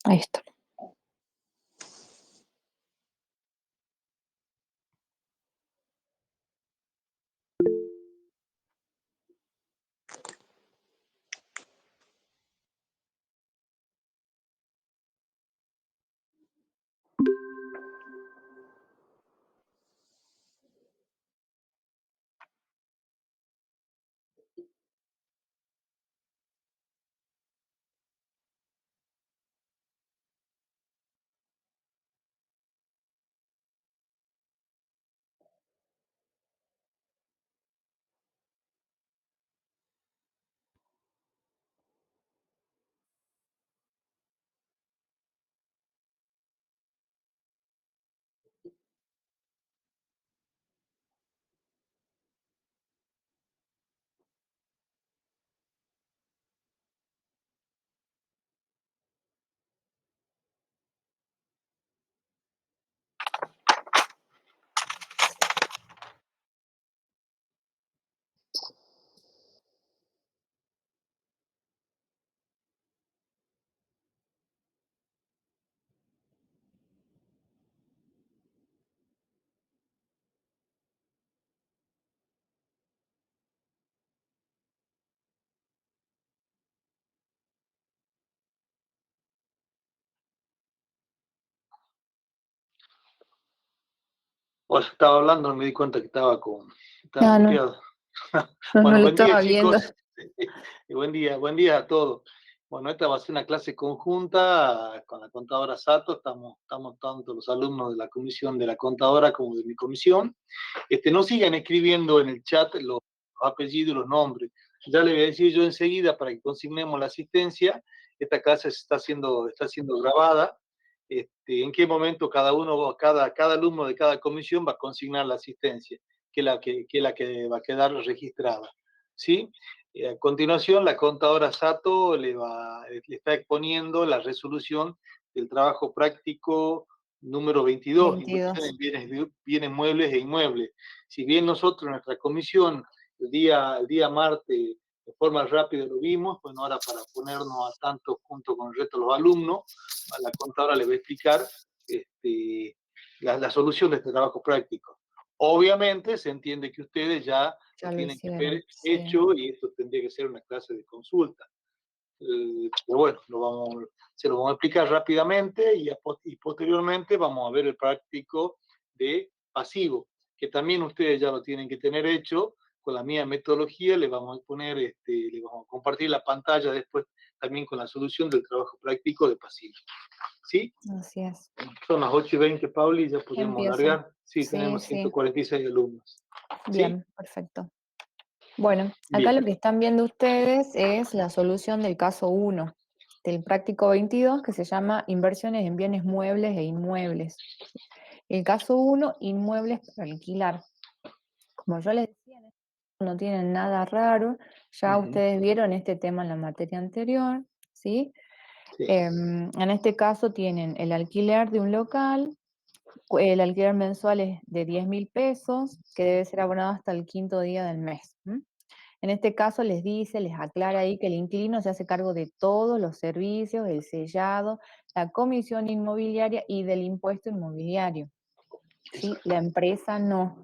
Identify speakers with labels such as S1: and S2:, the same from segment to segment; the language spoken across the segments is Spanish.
S1: Ahí está.
S2: Bueno, estaba hablando, me di cuenta que estaba
S1: Ah, no,
S2: muteado.
S1: no, no
S2: Bueno,
S1: lo
S2: buen día,
S1: estaba viendo.
S2: chicos. Y buen día a todos. Bueno, esta va a ser una clase conjunta con la contadora Sato. Estamos tanto los alumnos de la comisión de la contadora como de mi comisión. No sigan escribiendo en el chat los apellidos y los nombres. Ya le voy a decir yo enseguida para que consignemos la asistencia. Esta clase está siendo grabada. En qué momento cada alumno de cada comisión va a consignar la asistencia, que va a quedar registrada. ¿Sí? A continuación, la contadora Sato le está exponiendo la resolución del trabajo práctico número 22, inversión
S1: 22.
S2: en bienes muebles e inmuebles. Si bien nosotros en nuestra comisión el día martes de forma rápida lo vimos, bueno, ahora para ponernos al tanto junto con el resto de los alumnos, a la contadora le va a explicar la solución de este trabajo práctico. Obviamente se entiende que ustedes ya lo
S1: Ya lo
S2: tienen que ver
S1: hicieron, sí.
S2: hecho y esto tendría que ser una clase de consulta. Pero bueno, se lo vamos a explicar rápidamente y posteriormente vamos a ver el práctico de pasivo, que también ustedes ya lo tienen que tener hecho con la misma metodología. Le vamos a compartir la pantalla después también con la solución del trabajo práctico de pasivo. ¿Sí?
S1: Así es.
S2: Son las 8:20, Pauli, y ya podemos
S1: Empiezo.
S2: largar. Sí,
S1: Sí,
S2: tenemos
S1: sí.
S2: 146 alumnos. ¿Sí?
S1: Bien, perfecto. Bueno, acá
S2: Bien.
S1: lo que están viendo ustedes es la solución del caso 1 del práctico 22, que se llama inversiones en bienes muebles e inmuebles. El caso 1, inmuebles para alquilar. Como yo les decía, no tienen nada raro. Ya
S2: Uh-huh.
S1: ustedes vieron este tema en la materia anterior, ¿sí?
S2: Sí.
S1: En este caso tienen el alquiler de un local. El alquiler mensual es de 10.000 pesos, que debe ser abonado hasta el quinto día del mes. En este caso les aclara ahí que el inquilino se hace cargo de todos los servicios, el sellado, la comisión inmobiliaria y del impuesto inmobiliario. ¿Sí? La empresa no.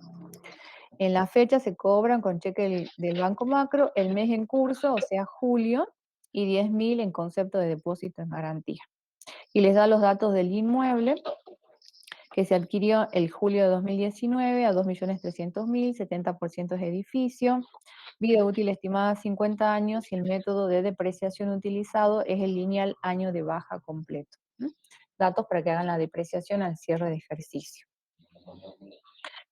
S1: En la fecha se cobran con cheque del Banco Macro el mes en curso, o sea, julio, y 10.000 en concepto de depósito en garantía. Y les da los datos del inmueble, que se adquirió el julio de 2019 a 2.300.000, 70% es edificio, vida útil estimada 50 años y el método de depreciación utilizado es el lineal año de baja completo. Datos para que hagan la depreciación al cierre de ejercicio.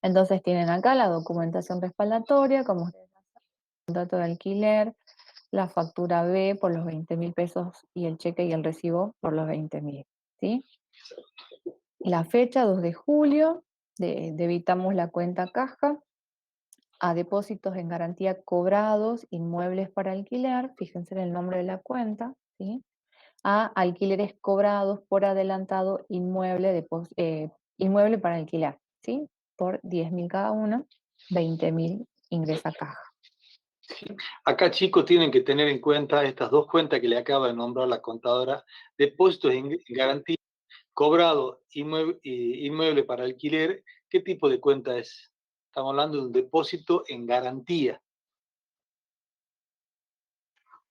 S1: Entonces tienen acá la documentación respaldatoria, como el contrato de alquiler, la factura B por los 20.000 pesos y el cheque y el recibo por los 20.000, ¿sí? La fecha, 2 de julio, debitamos la cuenta caja a depósitos en garantía cobrados, inmuebles para alquilar, fíjense en el nombre de la cuenta, ¿sí? A alquileres cobrados por adelantado, inmueble para alquilar, ¿sí? Por 10.000 cada uno, 20.000 ingresa caja.
S2: Acá, chicos, tienen que tener en cuenta estas dos cuentas que le acaba de nombrar la contadora: depósitos en garantía, cobrado inmueble para alquiler. ¿Qué tipo de cuenta es? Estamos hablando de un depósito en garantía.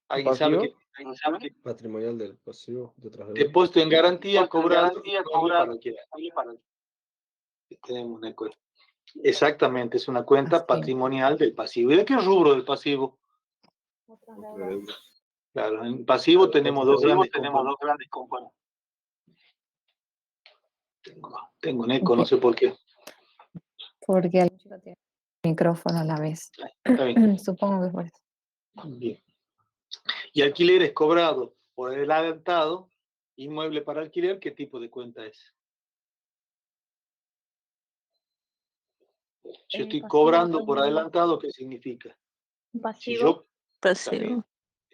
S2: ¿Alguien sabe qué?
S3: ¿Pasivo? Patrimonial del pasivo de otras deudas.
S2: Depósito en garantía, cobrado inmueble para alquiler. Tenemos una cuenta. Exactamente, es una cuenta
S1: Así.
S2: patrimonial del pasivo. ¿Y de qué rubro del pasivo?
S3: Otras deudas.
S2: Claro, en pasivo tenemos dos grandes componentes. Tengo un eco, no sé por qué.
S1: Porque el chico tiene el micrófono a la vez.
S2: Está bien.
S1: Supongo que es por eso.
S2: Bien. Y alquiler es cobrado por el adelantado, inmueble para alquiler. ¿Qué tipo de cuenta es? Si yo estoy cobrando por adelantado, ¿qué significa? Si yo también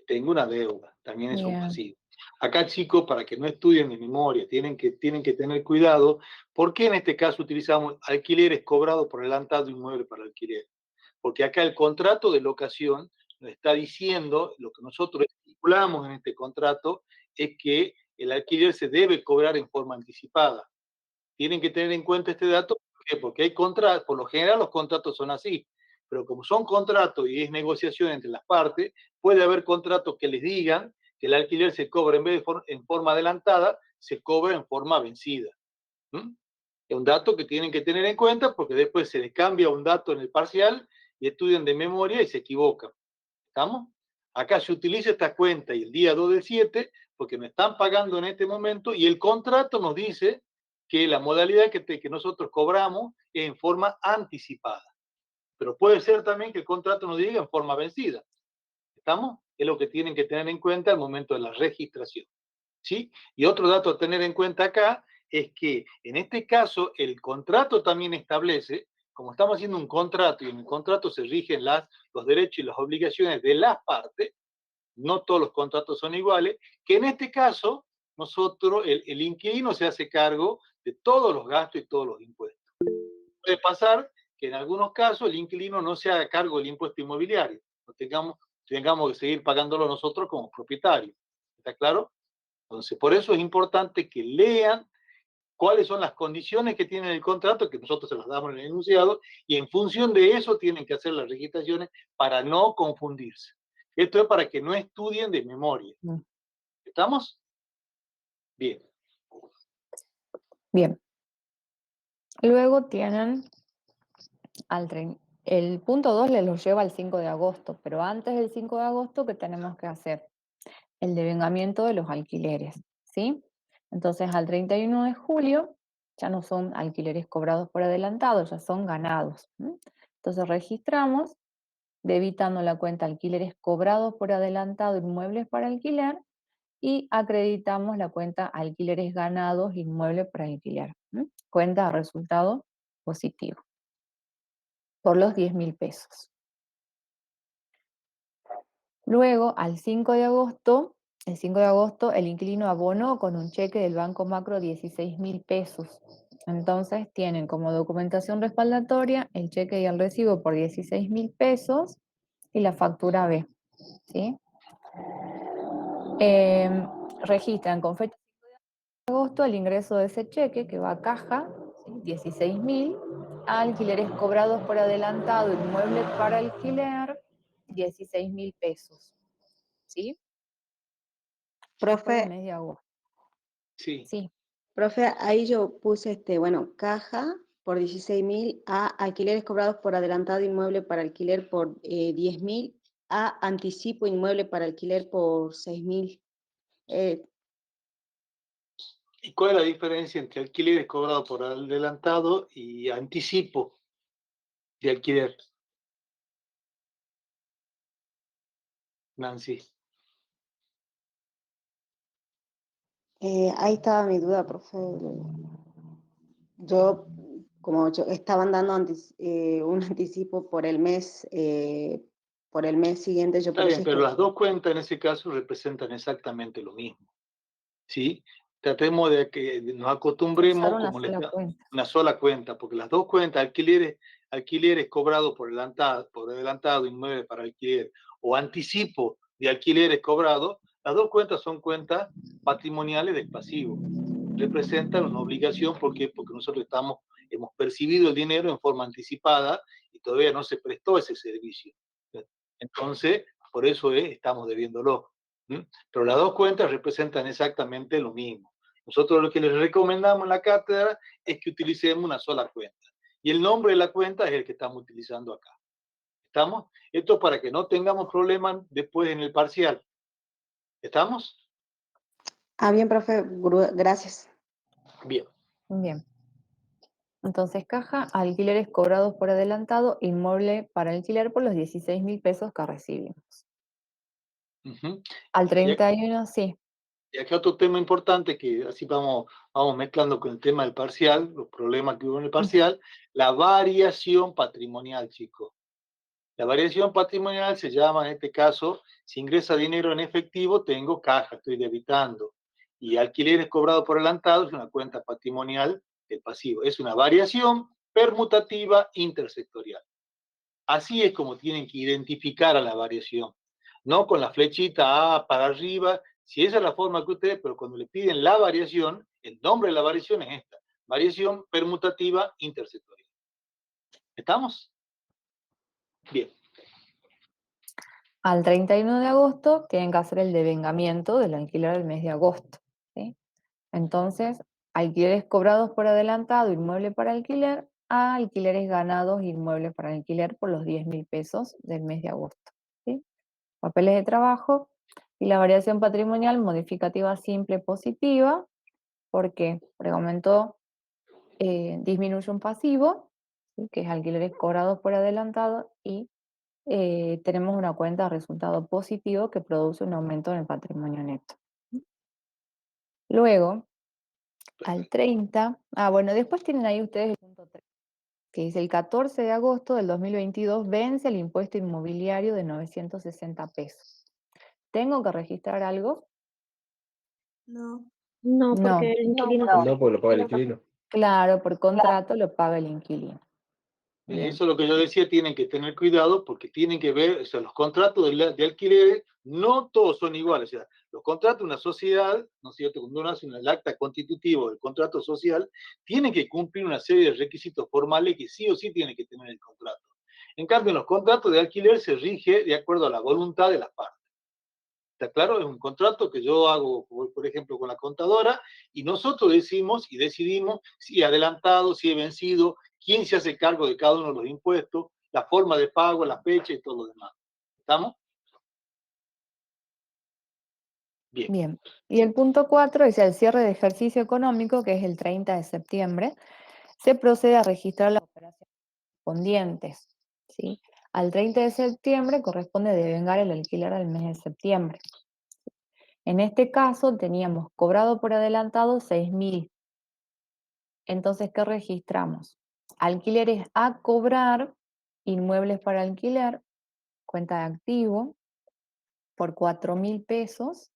S2: tengo una deuda, también es un
S1: Bien.
S2: pasivo. Acá, chicos, para que no estudien de memoria, tienen que tener cuidado. ¿Por qué en este caso utilizamos alquileres cobrados por adelantado inmueble para alquiler? Porque acá el contrato de locación nos está diciendo, lo que nosotros estipulamos en este contrato, es que el alquiler se debe cobrar en forma anticipada. Tienen que tener en cuenta este dato. ¿Por qué? Porque hay contratos, por lo general los contratos son así, pero como son contratos y es negociación entre las partes, puede haber contratos que les digan que el alquiler se cobra en vez de en forma adelantada, se cobra en forma vencida. ¿Mm? Es un dato que tienen que tener en cuenta, porque después se les cambia un dato en el parcial y estudian de memoria y se equivocan. ¿Estamos? Acá se utiliza esta cuenta y el día 2 del 7 porque me están pagando en este momento y el contrato nos dice que la modalidad que nosotros cobramos es en forma anticipada. Pero puede ser también que el contrato nos diga en forma vencida. ¿Estamos? Es lo que tienen que tener en cuenta al momento de la registración. ¿Sí? Y otro dato a tener en cuenta acá es que en este caso el contrato también establece, como estamos haciendo un contrato y en el contrato se rigen los derechos y las obligaciones de las partes, no todos los contratos son iguales, que en este caso nosotros, el inquilino se hace cargo de todos los gastos y todos los impuestos. Puede pasar que en algunos casos el inquilino no se haga cargo del impuesto inmobiliario, no tengamos que seguir pagándolo nosotros como propietarios. ¿Está claro? Entonces, por eso es importante que lean cuáles son las condiciones que tiene el contrato, que nosotros se las damos en el enunciado, y en función de eso tienen que hacer las registraciones para no confundirse. Esto es para que no estudien de memoria. ¿Estamos? Bien.
S1: Bien. Luego tienen el punto 2 les lo lleva al 5 de agosto, pero antes del 5 de agosto, ¿qué tenemos que hacer? El devengamiento de los alquileres, ¿sí? Entonces, al 31 de julio ya no son alquileres cobrados por adelantado, ya son ganados. Entonces, registramos, debitando la cuenta alquileres cobrados por adelantado, inmuebles para alquiler, y acreditamos la cuenta alquileres ganados, inmuebles para alquiler. Cuenta de resultado positivo por los 10.000 pesos. Luego, al 5 de agosto, el 5 de agosto, el inquilino abonó con un cheque del Banco Macro 16.000 pesos. Entonces, tienen como documentación respaldatoria el cheque y el recibo por 16.000 pesos y la factura B. ¿Sí? Registran con fecha de agosto el ingreso de ese cheque que va a caja, ¿sí? 16.000, a alquileres cobrados por adelantado, inmueble para alquiler, 16.000 pesos. ¿Sí? Por el
S4: Profe,
S1: mes de agosto.
S2: Sí.
S1: Sí.
S4: profe, ahí yo puse bueno, caja por 16.000, a alquileres cobrados por adelantado inmueble para alquiler por 10.000, a anticipo inmueble para alquiler por 6.000.
S2: ¿Y cuál es la diferencia entre alquileres cobrados por adelantado y anticipo de alquiler, Nancy?
S4: Ahí estaba mi duda, profe. Como estaban dando un anticipo por el mes siguiente, yo
S2: Está
S4: por eso
S2: bien,
S4: es
S2: pero
S4: que...
S2: las dos cuentas en ese caso representan exactamente lo mismo. ¿Sí? Tratemos de que nos acostumbremos
S1: Usar una
S2: como
S1: sola cuenta.
S2: una sola cuenta, porque las dos cuentas, alquileres alquileres cobrados por adelantado inmueble para alquiler o anticipo de alquileres cobrados, las dos cuentas son cuentas patrimoniales del pasivo. Representan una obligación, ¿por qué? Porque nosotros hemos percibido el dinero en forma anticipada y todavía no se prestó ese servicio. Entonces, por eso estamos debiéndolo. Pero las dos cuentas representan exactamente lo mismo. Nosotros lo que les recomendamos en la cátedra es que utilicemos una sola cuenta. Y el nombre de la cuenta es el que estamos utilizando acá. ¿Estamos? Esto para que no tengamos problemas después en el parcial. ¿Estamos?
S4: Bien, profe, gracias.
S2: Bien.
S1: Bien. Entonces, caja, alquileres cobrados por adelantado, inmueble para alquiler por los 16.000 pesos que recibimos. Al 31, sí.
S2: Y acá otro tema importante, que así vamos mezclando con el tema del parcial, los problemas que hubo en el parcial, la variación patrimonial, chicos. La variación patrimonial se llama, en este caso, si ingresa dinero en efectivo, tengo caja, estoy debitando. Y alquileres cobrados por adelantado es una cuenta patrimonial del pasivo. Es una variación permutativa intersectorial. Así es como tienen que identificar a la variación. No con la flechita A para arriba, si esa es la forma que ustedes, pero cuando le piden la variación, el nombre de la variación es esta, variación permutativa intersectorial. ¿Estamos? Bien.
S1: Al 31 de agosto tienen que hacer el devengamiento del alquiler del mes de agosto, ¿sí? Entonces, alquileres cobrados por adelantado, inmueble para alquiler, a alquileres ganados, inmuebles para alquiler por los 10.000 pesos del mes de agosto, ¿sí? Papeles de trabajo y la variación patrimonial modificativa simple positiva, porque aumentó, disminuye un pasivo, ¿sí? Que es alquileres cobrados por adelantado, y tenemos una cuenta de resultado positivo que produce un aumento en el patrimonio neto. Luego, al 30, bueno, después tienen ahí ustedes el punto 3, que dice el 14 de agosto del 2022 vence el impuesto inmobiliario de 960 pesos. ¿Tengo que registrar algo?
S5: No,
S1: No,
S5: porque el inquilino
S3: No, porque lo paga el inquilino.
S1: claro, por contrato lo paga el inquilino. Bien.
S2: Eso es lo que yo decía, tienen que tener cuidado porque tienen que ver, o sea, los contratos de alquileres, no todos son iguales. O sea, los contratos de una sociedad, ¿no es cierto? Cuando uno hace el acta constitutivo del contrato social, tienen que cumplir una serie de requisitos formales que sí o sí tienen que tener el contrato. En cambio, en los contratos de alquiler se rige de acuerdo a la voluntad de las partes. ¿Está claro? Es un contrato que yo hago, por ejemplo, con la contadora, y nosotros decimos y decidimos si adelantado, si he vencido, quién se hace cargo de cada uno de los impuestos, la forma de pago, la fecha y todo lo demás. ¿Estamos? Bien.
S1: Bien. Y el punto 4 dice el cierre de ejercicio económico, que es el 30 de septiembre, se procede a registrar las operaciones correspondientes, ¿sí? Al 30 de septiembre corresponde devengar el alquiler del mes de septiembre. En este caso teníamos cobrado por adelantado 6.000. Entonces, ¿qué registramos? Alquileres a cobrar, inmuebles para alquiler, cuenta de activo, por 4.000 pesos.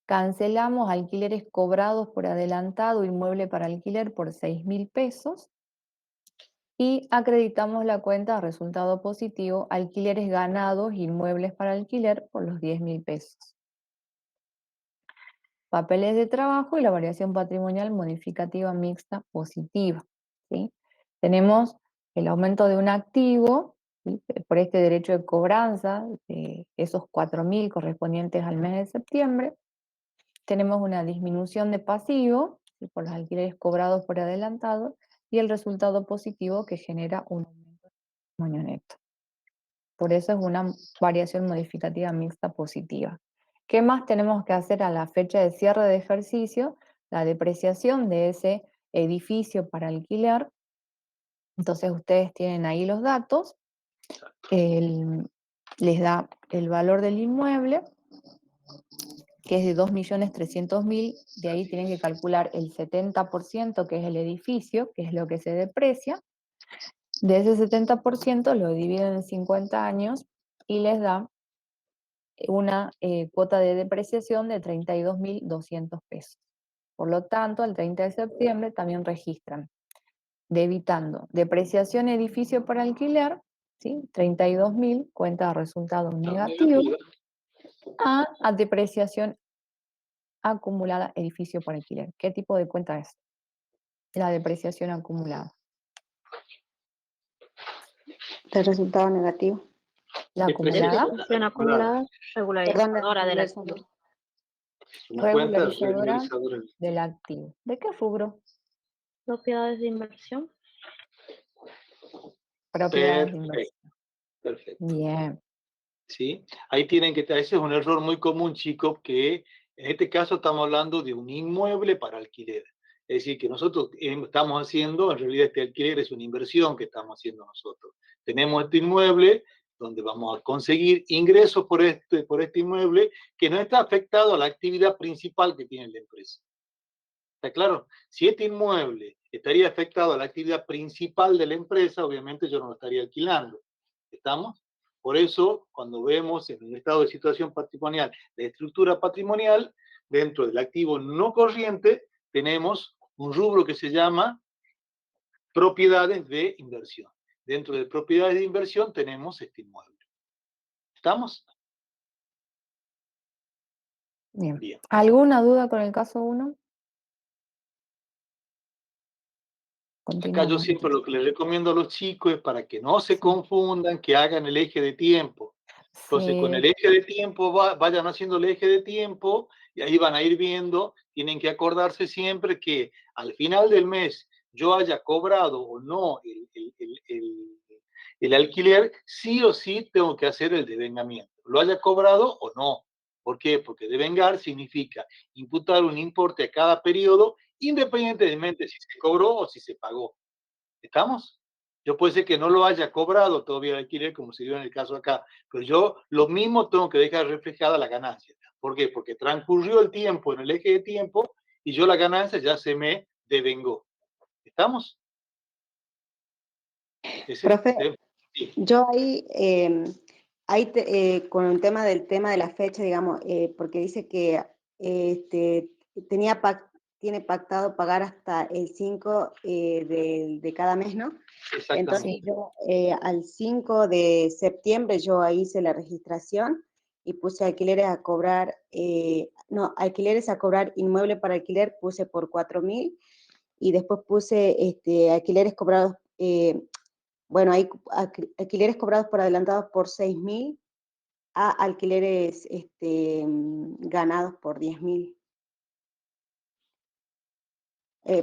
S1: Cancelamos alquileres cobrados por adelantado, inmueble para alquiler por 6.000 pesos. Y acreditamos la cuenta de resultado positivo, alquileres ganados, inmuebles para alquiler por los 10.000 pesos. Papeles de trabajo y la variación patrimonial modificativa mixta positiva, ¿sí? Tenemos el aumento de un activo, ¿sí? Por este derecho de cobranza, de esos 4.000 correspondientes al mes de septiembre. Tenemos una disminución de pasivo, ¿sí? Por los alquileres cobrados por adelantado, y el resultado positivo que genera un aumento del patrimonio neto. Por eso es una variación modificativa mixta positiva. ¿Qué más tenemos que hacer a la fecha de cierre de ejercicio? La depreciación de ese edificio para alquiler. Entonces ustedes tienen ahí los datos, les da el valor del inmueble, que es de 2.300.000, de ahí tienen que calcular el 70%, que es el edificio, que es lo que se deprecia. De ese 70% lo dividen en 50 años y les da una cuota de depreciación de 32.200 pesos. Por lo tanto, el 30 de septiembre también registran debitando depreciación edificio para alquiler, ¿sí? 32.000, cuenta de resultado negativo, a depreciación acumulada edificio para alquiler. ¿Qué tipo de cuenta es? La depreciación acumulada.
S4: El resultado negativo.
S1: La acumulada,
S5: Depreciación acumulada,
S4: Perdón,
S5: regularizadora del
S4: del
S5: activo.
S2: Una cuenta
S1: regularizadora
S2: regularizadora.
S1: del activo. ¿De qué rubro?
S5: Propiedades de inversión.
S1: Propiedades de
S2: Perfecto,
S1: inversión.
S2: perfecto.
S1: Bien.
S2: ¿Sí? Ahí tienen que estar, ese es un error muy común, chicos, que en este caso estamos hablando de un inmueble para alquiler. Es decir, que nosotros estamos haciendo, en realidad este alquiler es una inversión que estamos haciendo nosotros. Tenemos este inmueble donde vamos a conseguir ingresos por este inmueble que no está afectado a la actividad principal que tiene la empresa. ¿Está claro? Si este inmueble estaría afectado a la actividad principal de la empresa, obviamente yo no lo estaría alquilando. ¿Estamos? Por eso, cuando vemos en un estado de situación patrimonial la estructura patrimonial, dentro del activo no corriente, tenemos un rubro que se llama propiedades de inversión. Dentro de propiedades de inversión tenemos este inmueble. ¿Estamos?
S1: Bien.
S2: Bien.
S1: ¿Alguna duda con el caso 1?
S2: Acá yo
S1: Continuamos.
S2: siempre lo que les recomiendo a los chicos es para que no se confundan, que hagan el eje de tiempo. Entonces, con el
S1: Sí,
S2: eje de tiempo, vayan haciendo el eje de tiempo y ahí van a ir viendo, tienen que acordarse siempre que al final del mes yo haya cobrado o no el alquiler, sí o sí tengo que hacer el devengamiento, lo haya cobrado o no. ¿Por qué? Porque devengar significa imputar un importe a cada periodo, independientemente si se cobró o si se pagó. ¿Estamos? Yo puede ser que no lo haya cobrado todavía el alquiler, como se dio en el caso acá, pero yo lo mismo tengo que dejar reflejada la ganancia. ¿Por qué? Porque transcurrió el tiempo en el eje de tiempo y yo la ganancia ya se me devengó. ¿Estamos?
S4: Profe,
S2: Sí,
S4: yo con el tema de la fecha, digamos, porque dice que tiene pactado pagar hasta el 5 de cada mes, ¿no? Entonces
S2: exactamente.
S4: yo al 5 de septiembre yo ahí hice la registración y puse alquileres a cobrar, alquileres a cobrar inmueble para alquiler, puse por 4.000 y después puse alquileres cobrados, bueno, hay alquileres cobrados por adelantados por 6.000 a alquileres ganados por 10.000,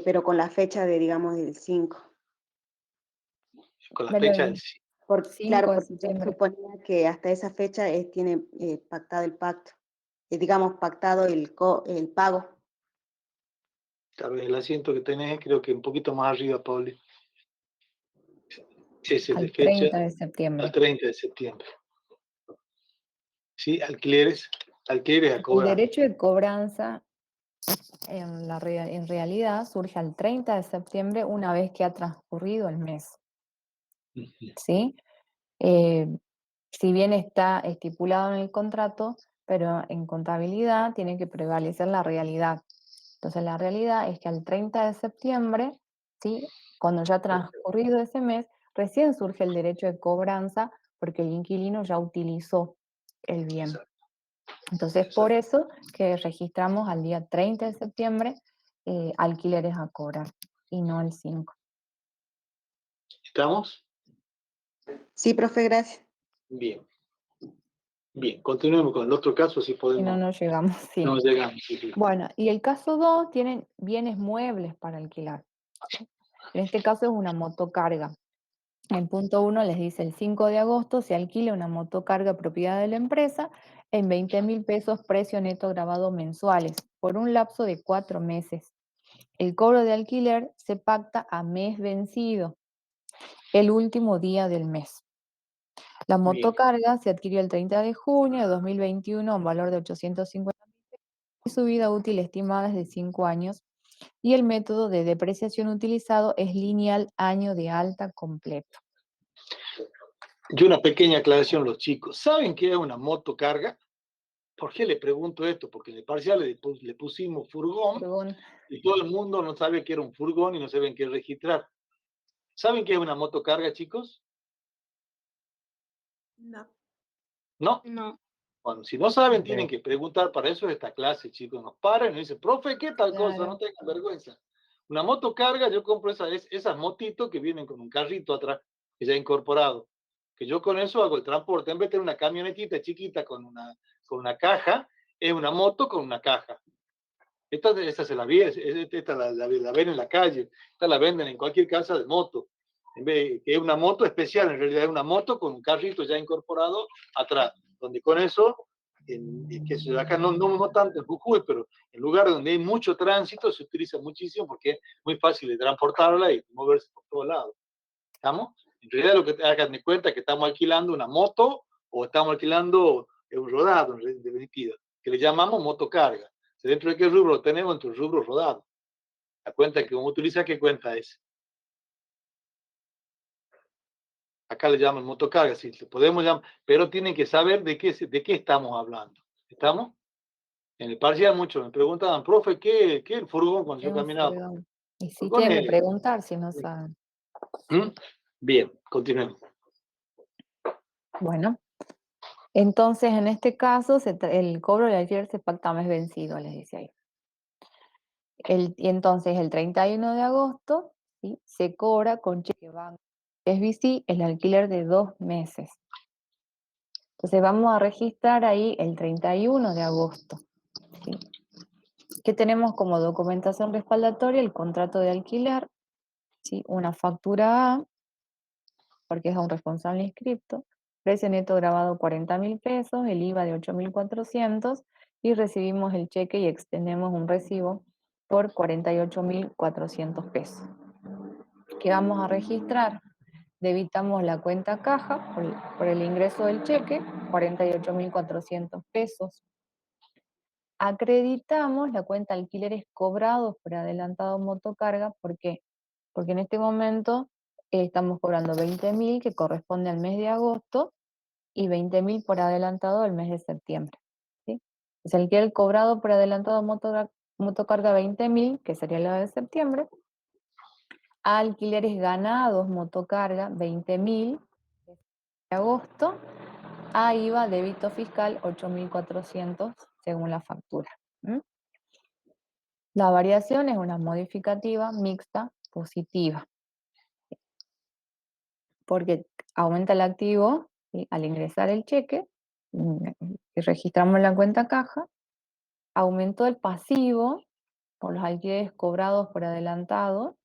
S4: pero con la fecha de, digamos, del 5.
S2: Con la
S1: del
S2: fecha del
S4: Claro,
S1: 5 de
S4: porque yo
S1: septiembre.
S4: suponía que hasta esa fecha tiene pactado el pacto, digamos, pactado el pago.
S2: tal vez el asiento que tenés, creo que un poquito más arriba, Pauli. Es el de
S1: Al
S2: fecha
S1: 30 de
S2: al
S1: septiembre.
S2: 30 de septiembre. ¿Sí? Alquileres a
S1: El
S2: cobrar.
S1: derecho de cobranza en realidad surge al 30 de septiembre una vez que ha transcurrido el mes. ¿Sí? Si bien está estipulado en el contrato, pero en contabilidad tiene que prevalecer la realidad. Entonces la realidad es que al 30 de septiembre, ¿sí? Cuando ya ha transcurrido ese mes, recién surge el derecho de cobranza porque el inquilino ya utilizó el bien.
S2: Exacto.
S1: Entonces por eso que registramos al día 30 de septiembre alquileres a cobrar y no el 5.
S2: ¿Estamos?
S4: Sí, profe, gracias.
S2: Bien. Bien, continuemos con el otro caso, si
S1: Si no,
S2: podemos.
S1: no llegamos, sí.
S2: No llegamos. Sí.
S1: Bueno, y el caso 2 tienen bienes muebles para alquilar. En este caso es una motocarga. En punto 1 les dice el 5 de agosto se alquila una motocarga propiedad de la empresa en 20.000 pesos precio neto grabado mensuales por un lapso de 4 meses. El cobro de alquiler se pacta a mes vencido, el último día del mes. La
S2: Bien.
S1: motocarga se adquirió el 30 de junio de 2021 a un valor de 850 y su vida útil estimada es de 5 años y el método de depreciación utilizado es lineal año de alta completo.
S2: Y una pequeña aclaración, los chicos. ¿Saben qué es una motocarga? ¿Por qué le pregunto esto? Porque en el parcial le pusimos furgón
S1: Perdón.
S2: y todo el mundo no sabe qué era un furgón y no saben qué registrar. ¿Saben qué es una motocarga, chicos?
S5: No.
S2: ¿No?
S5: No.
S2: Bueno, si no saben, tienen
S1: Ok.
S2: que preguntar. Para eso es esta clase, chicos. Nos paran y nos dicen, profe, ¿qué tal cosa? No
S1: Claro.
S2: tengan vergüenza. Una motocarga, yo compro esas motitos que vienen con un carrito atrás, que ya incorporado. Que yo con eso hago el transporte. En vez de tener una camionetita chiquita con una caja, es una moto con una caja. Esta se la vi, esta la ven en la calle, esta la venden en cualquier casa de moto. En vez que es una moto especial, en realidad es una moto con un carrito ya incorporado atrás, donde con eso, que se acá no tanto en Jujuy, pero en lugares donde hay mucho tránsito se utiliza muchísimo porque es muy fácil de transportarla y moverse por todos lados. ¿Estamos? En realidad lo que hagan de cuenta es que estamos alquilando una moto o estamos alquilando un rodado, en definitiva, que le llamamos motocarga. ¿Dentro de qué rubro lo tenemos? Dentro del rubro rodado. La cuenta que uno utiliza, ¿qué cuenta es? Acá le llaman motocarga, sí, le podemos llamar, pero tienen que saber de qué estamos hablando. ¿Estamos? En el parcial muchos me preguntaban, profe, ¿qué es el furgón cuando
S1: Es
S2: yo
S1: un
S2: caminaba?
S1: furgón. Y sí
S2: Furgón
S1: tienen que
S2: es...
S1: preguntar si no saben.
S2: ¿Mm? Bien, continuemos.
S1: Bueno, entonces en este caso el cobro del alquiler se pacta a mes vencido, les dice ahí. Y entonces el 31 de agosto, ¿sí?, se cobra con cheque banco SBC el alquiler de 2 meses. Entonces vamos a registrar ahí el 31 de agosto, ¿sí? Que tenemos como documentación respaldatoria el contrato de alquiler, ¿sí?, una factura A, porque es a un responsable inscripto, precio neto grabado 40.000 pesos, el IVA de 8.400 y recibimos el cheque y extendemos un recibo por 48.400 pesos. ¿Qué vamos a registrar? Debitamos la cuenta caja por el ingreso del cheque, 48.400 pesos. Acreditamos la cuenta alquileres cobrados por adelantado motocarga. ¿Por qué? Porque en este momento estamos cobrando 20.000 que corresponde al mes de agosto y 20.000 por adelantado al mes de septiembre, ¿sí? Es el alquiler cobrado por adelantado motocarga 20.000, que sería la de septiembre. Alquileres ganados motocarga 20.000 de agosto. A IVA débito fiscal 8.400 según la factura. La variación es una modificativa mixta positiva, porque aumenta el activo, ¿sí?, al ingresar el cheque, y registramos la cuenta caja, aumentó el pasivo por los alquileres cobrados por adelantado,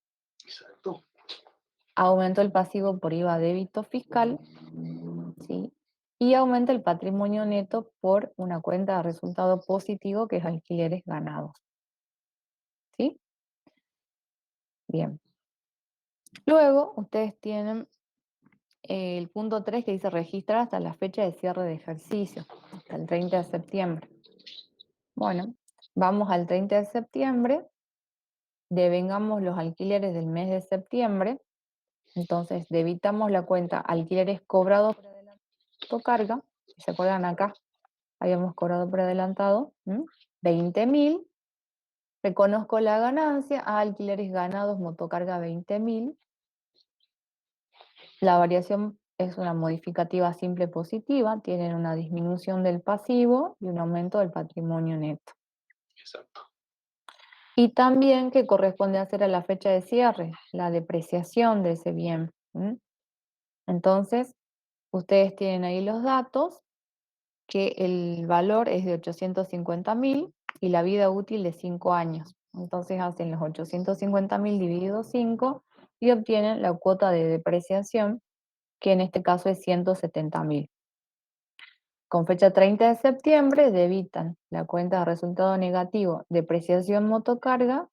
S2: Exacto.
S1: aumentó el pasivo por IVA débito fiscal, ¿sí?, y aumenta el patrimonio neto por una cuenta de resultado positivo que es alquileres ganados. ¿Sí? Bien. Luego, ustedes tienen el punto 3 que dice registrar hasta la fecha de cierre de ejercicio, hasta el 30 de septiembre. Bueno, vamos al 30 de septiembre, devengamos los alquileres del mes de septiembre, entonces debitamos la cuenta alquileres cobrados por adelantado carga, ¿se acuerdan acá? Habíamos cobrado por adelantado, 20.000, reconozco la ganancia, a alquileres ganados, motocarga 20.000, la variación es una modificativa simple positiva, tienen una disminución del pasivo y un aumento del patrimonio neto.
S2: Exacto.
S1: Y también que corresponde hacer a la fecha de cierre, la depreciación de ese bien. Entonces, ustedes tienen ahí los datos, que el valor es de 850.000 y la vida útil de 5 años. Entonces hacen los 850.000 dividido 5 y obtienen la cuota de depreciación, que en este caso es 170.000. Con fecha 30 de septiembre debitan la cuenta de resultado negativo depreciación motocarga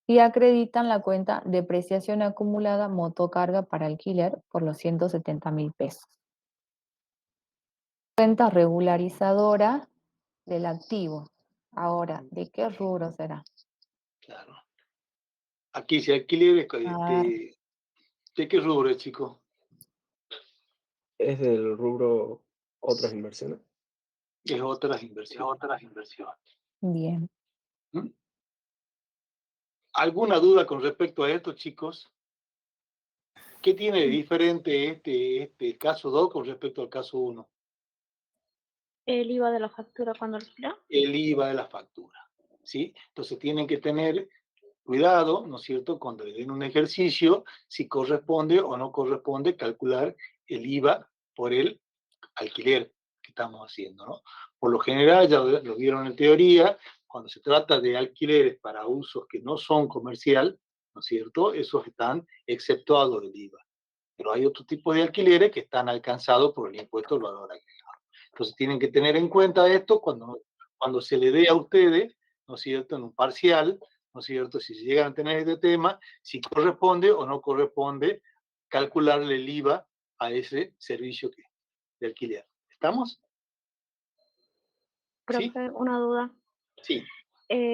S1: y acreditan la cuenta depreciación acumulada motocarga para alquiler por los 170.000 pesos. Cuenta regularizadora del activo. Ahora, ¿de qué rubro será?
S2: Claro. Aquí se alquileres,
S1: A ver,
S2: ¿de qué rubro, chico?
S3: Es del rubro otras inversiones.
S2: Es otras inversiones.
S1: bien.
S2: ¿Mm? ¿Alguna duda con respecto a esto, chicos? ¿Qué tiene de diferente este caso 2 con respecto al caso 1?
S5: El IVA de la factura cuando alquila.
S2: El IVA de la factura, ¿sí? Entonces tienen que tener cuidado, ¿no es cierto?, cuando le den un ejercicio, si corresponde o no corresponde calcular el IVA por el alquiler que estamos haciendo, ¿no? Por lo general, ya lo vieron en teoría, cuando se trata de alquileres para usos que no son comercial, ¿no es cierto?, esos están exceptuados del IVA. Pero hay otro tipo de alquileres que están alcanzados por el impuesto al valor agregado. Entonces tienen que tener en cuenta esto cuando se le dé a ustedes, ¿no es cierto?, en un parcial, ¿no es cierto?, si llegan a tener este tema, si corresponde o no corresponde calcularle el IVA a ese servicio de alquiler. ¿Estamos? ¿Sí?
S5: Profe, una duda.
S2: Sí.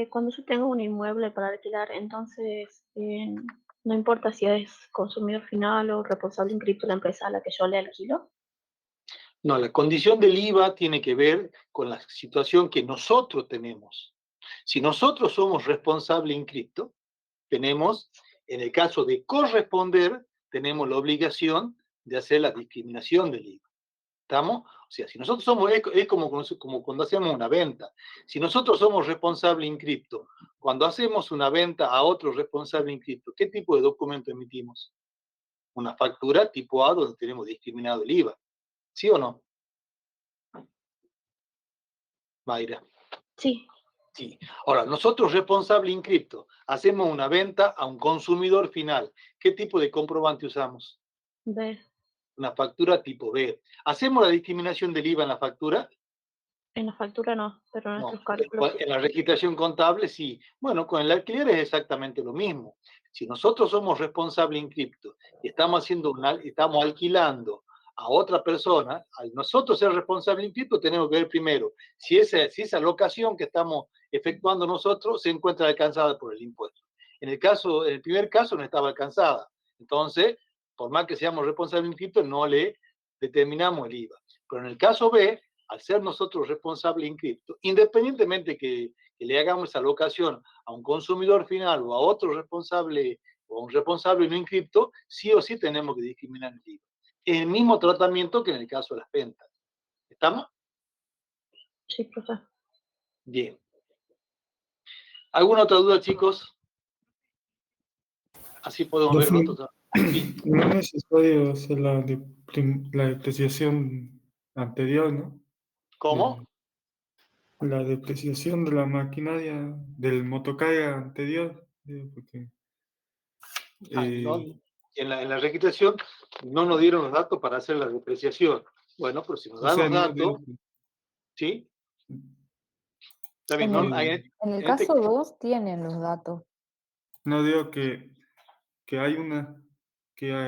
S5: Cuando yo tengo un inmueble para alquilar, entonces no importa si es consumidor final o responsable inscrito en la empresa a la que yo le alquilo.
S2: No, la condición del IVA tiene que ver con la situación que nosotros tenemos. Si nosotros somos responsable inscripto, tenemos, en el caso de corresponder, tenemos la obligación de hacer la discriminación del IVA. ¿Estamos? O sea, si nosotros somos, es como cuando hacemos una venta. Si nosotros somos responsable inscripto, cuando hacemos una venta a otro responsable inscripto, ¿qué tipo de documento emitimos? Una factura tipo A donde tenemos discriminado el IVA. ¿Sí o no? Mayra.
S5: Sí,
S2: Sí. Ahora, nosotros, responsable inscripto, hacemos una venta a un consumidor final. ¿Qué tipo de comprobante usamos?
S5: ve,
S2: Una factura tipo B. ¿Hacemos la discriminación del IVA en la factura?
S5: en la factura no, pero en
S2: No.
S5: nuestros cálculos sí.
S2: En la registración contable sí. Bueno, con el alquiler es exactamente lo mismo. Si nosotros somos responsable inscripto y estamos alquilando a otra persona, al nosotros ser responsable inscripto tenemos que ver primero si esa locación que estamos efectuando nosotros se encuentra alcanzada por el impuesto. En el primer caso no estaba alcanzada. Entonces, por más que seamos responsables inscriptos, no le determinamos el IVA. Pero en el caso B, al ser nosotros responsables inscriptos, independientemente que le hagamos esa locación a un consumidor final o a otro responsable o a un responsable no inscripto, sí o sí tenemos que discriminar el IVA. Es el mismo tratamiento que en el caso de las ventas. ¿Estamos?
S5: Sí, profe.
S2: Bien. ¿Alguna otra duda, chicos? Así podemos ver el otro. ¿Sí?
S6: No es necesario hacer la depreciación anterior, ¿no?
S2: ¿Cómo?
S6: La depreciación de la maquinaria, del motocarga anterior, porque
S2: No, en la registración no nos dieron los datos para hacer la depreciación. Bueno, pero si nos
S6: o
S2: dan
S6: sea,
S2: los datos, ¿sí? Está bien, ¿no?
S6: que-
S1: En el
S2: En este-
S1: caso 2 tienen los datos.
S6: no digo que hay que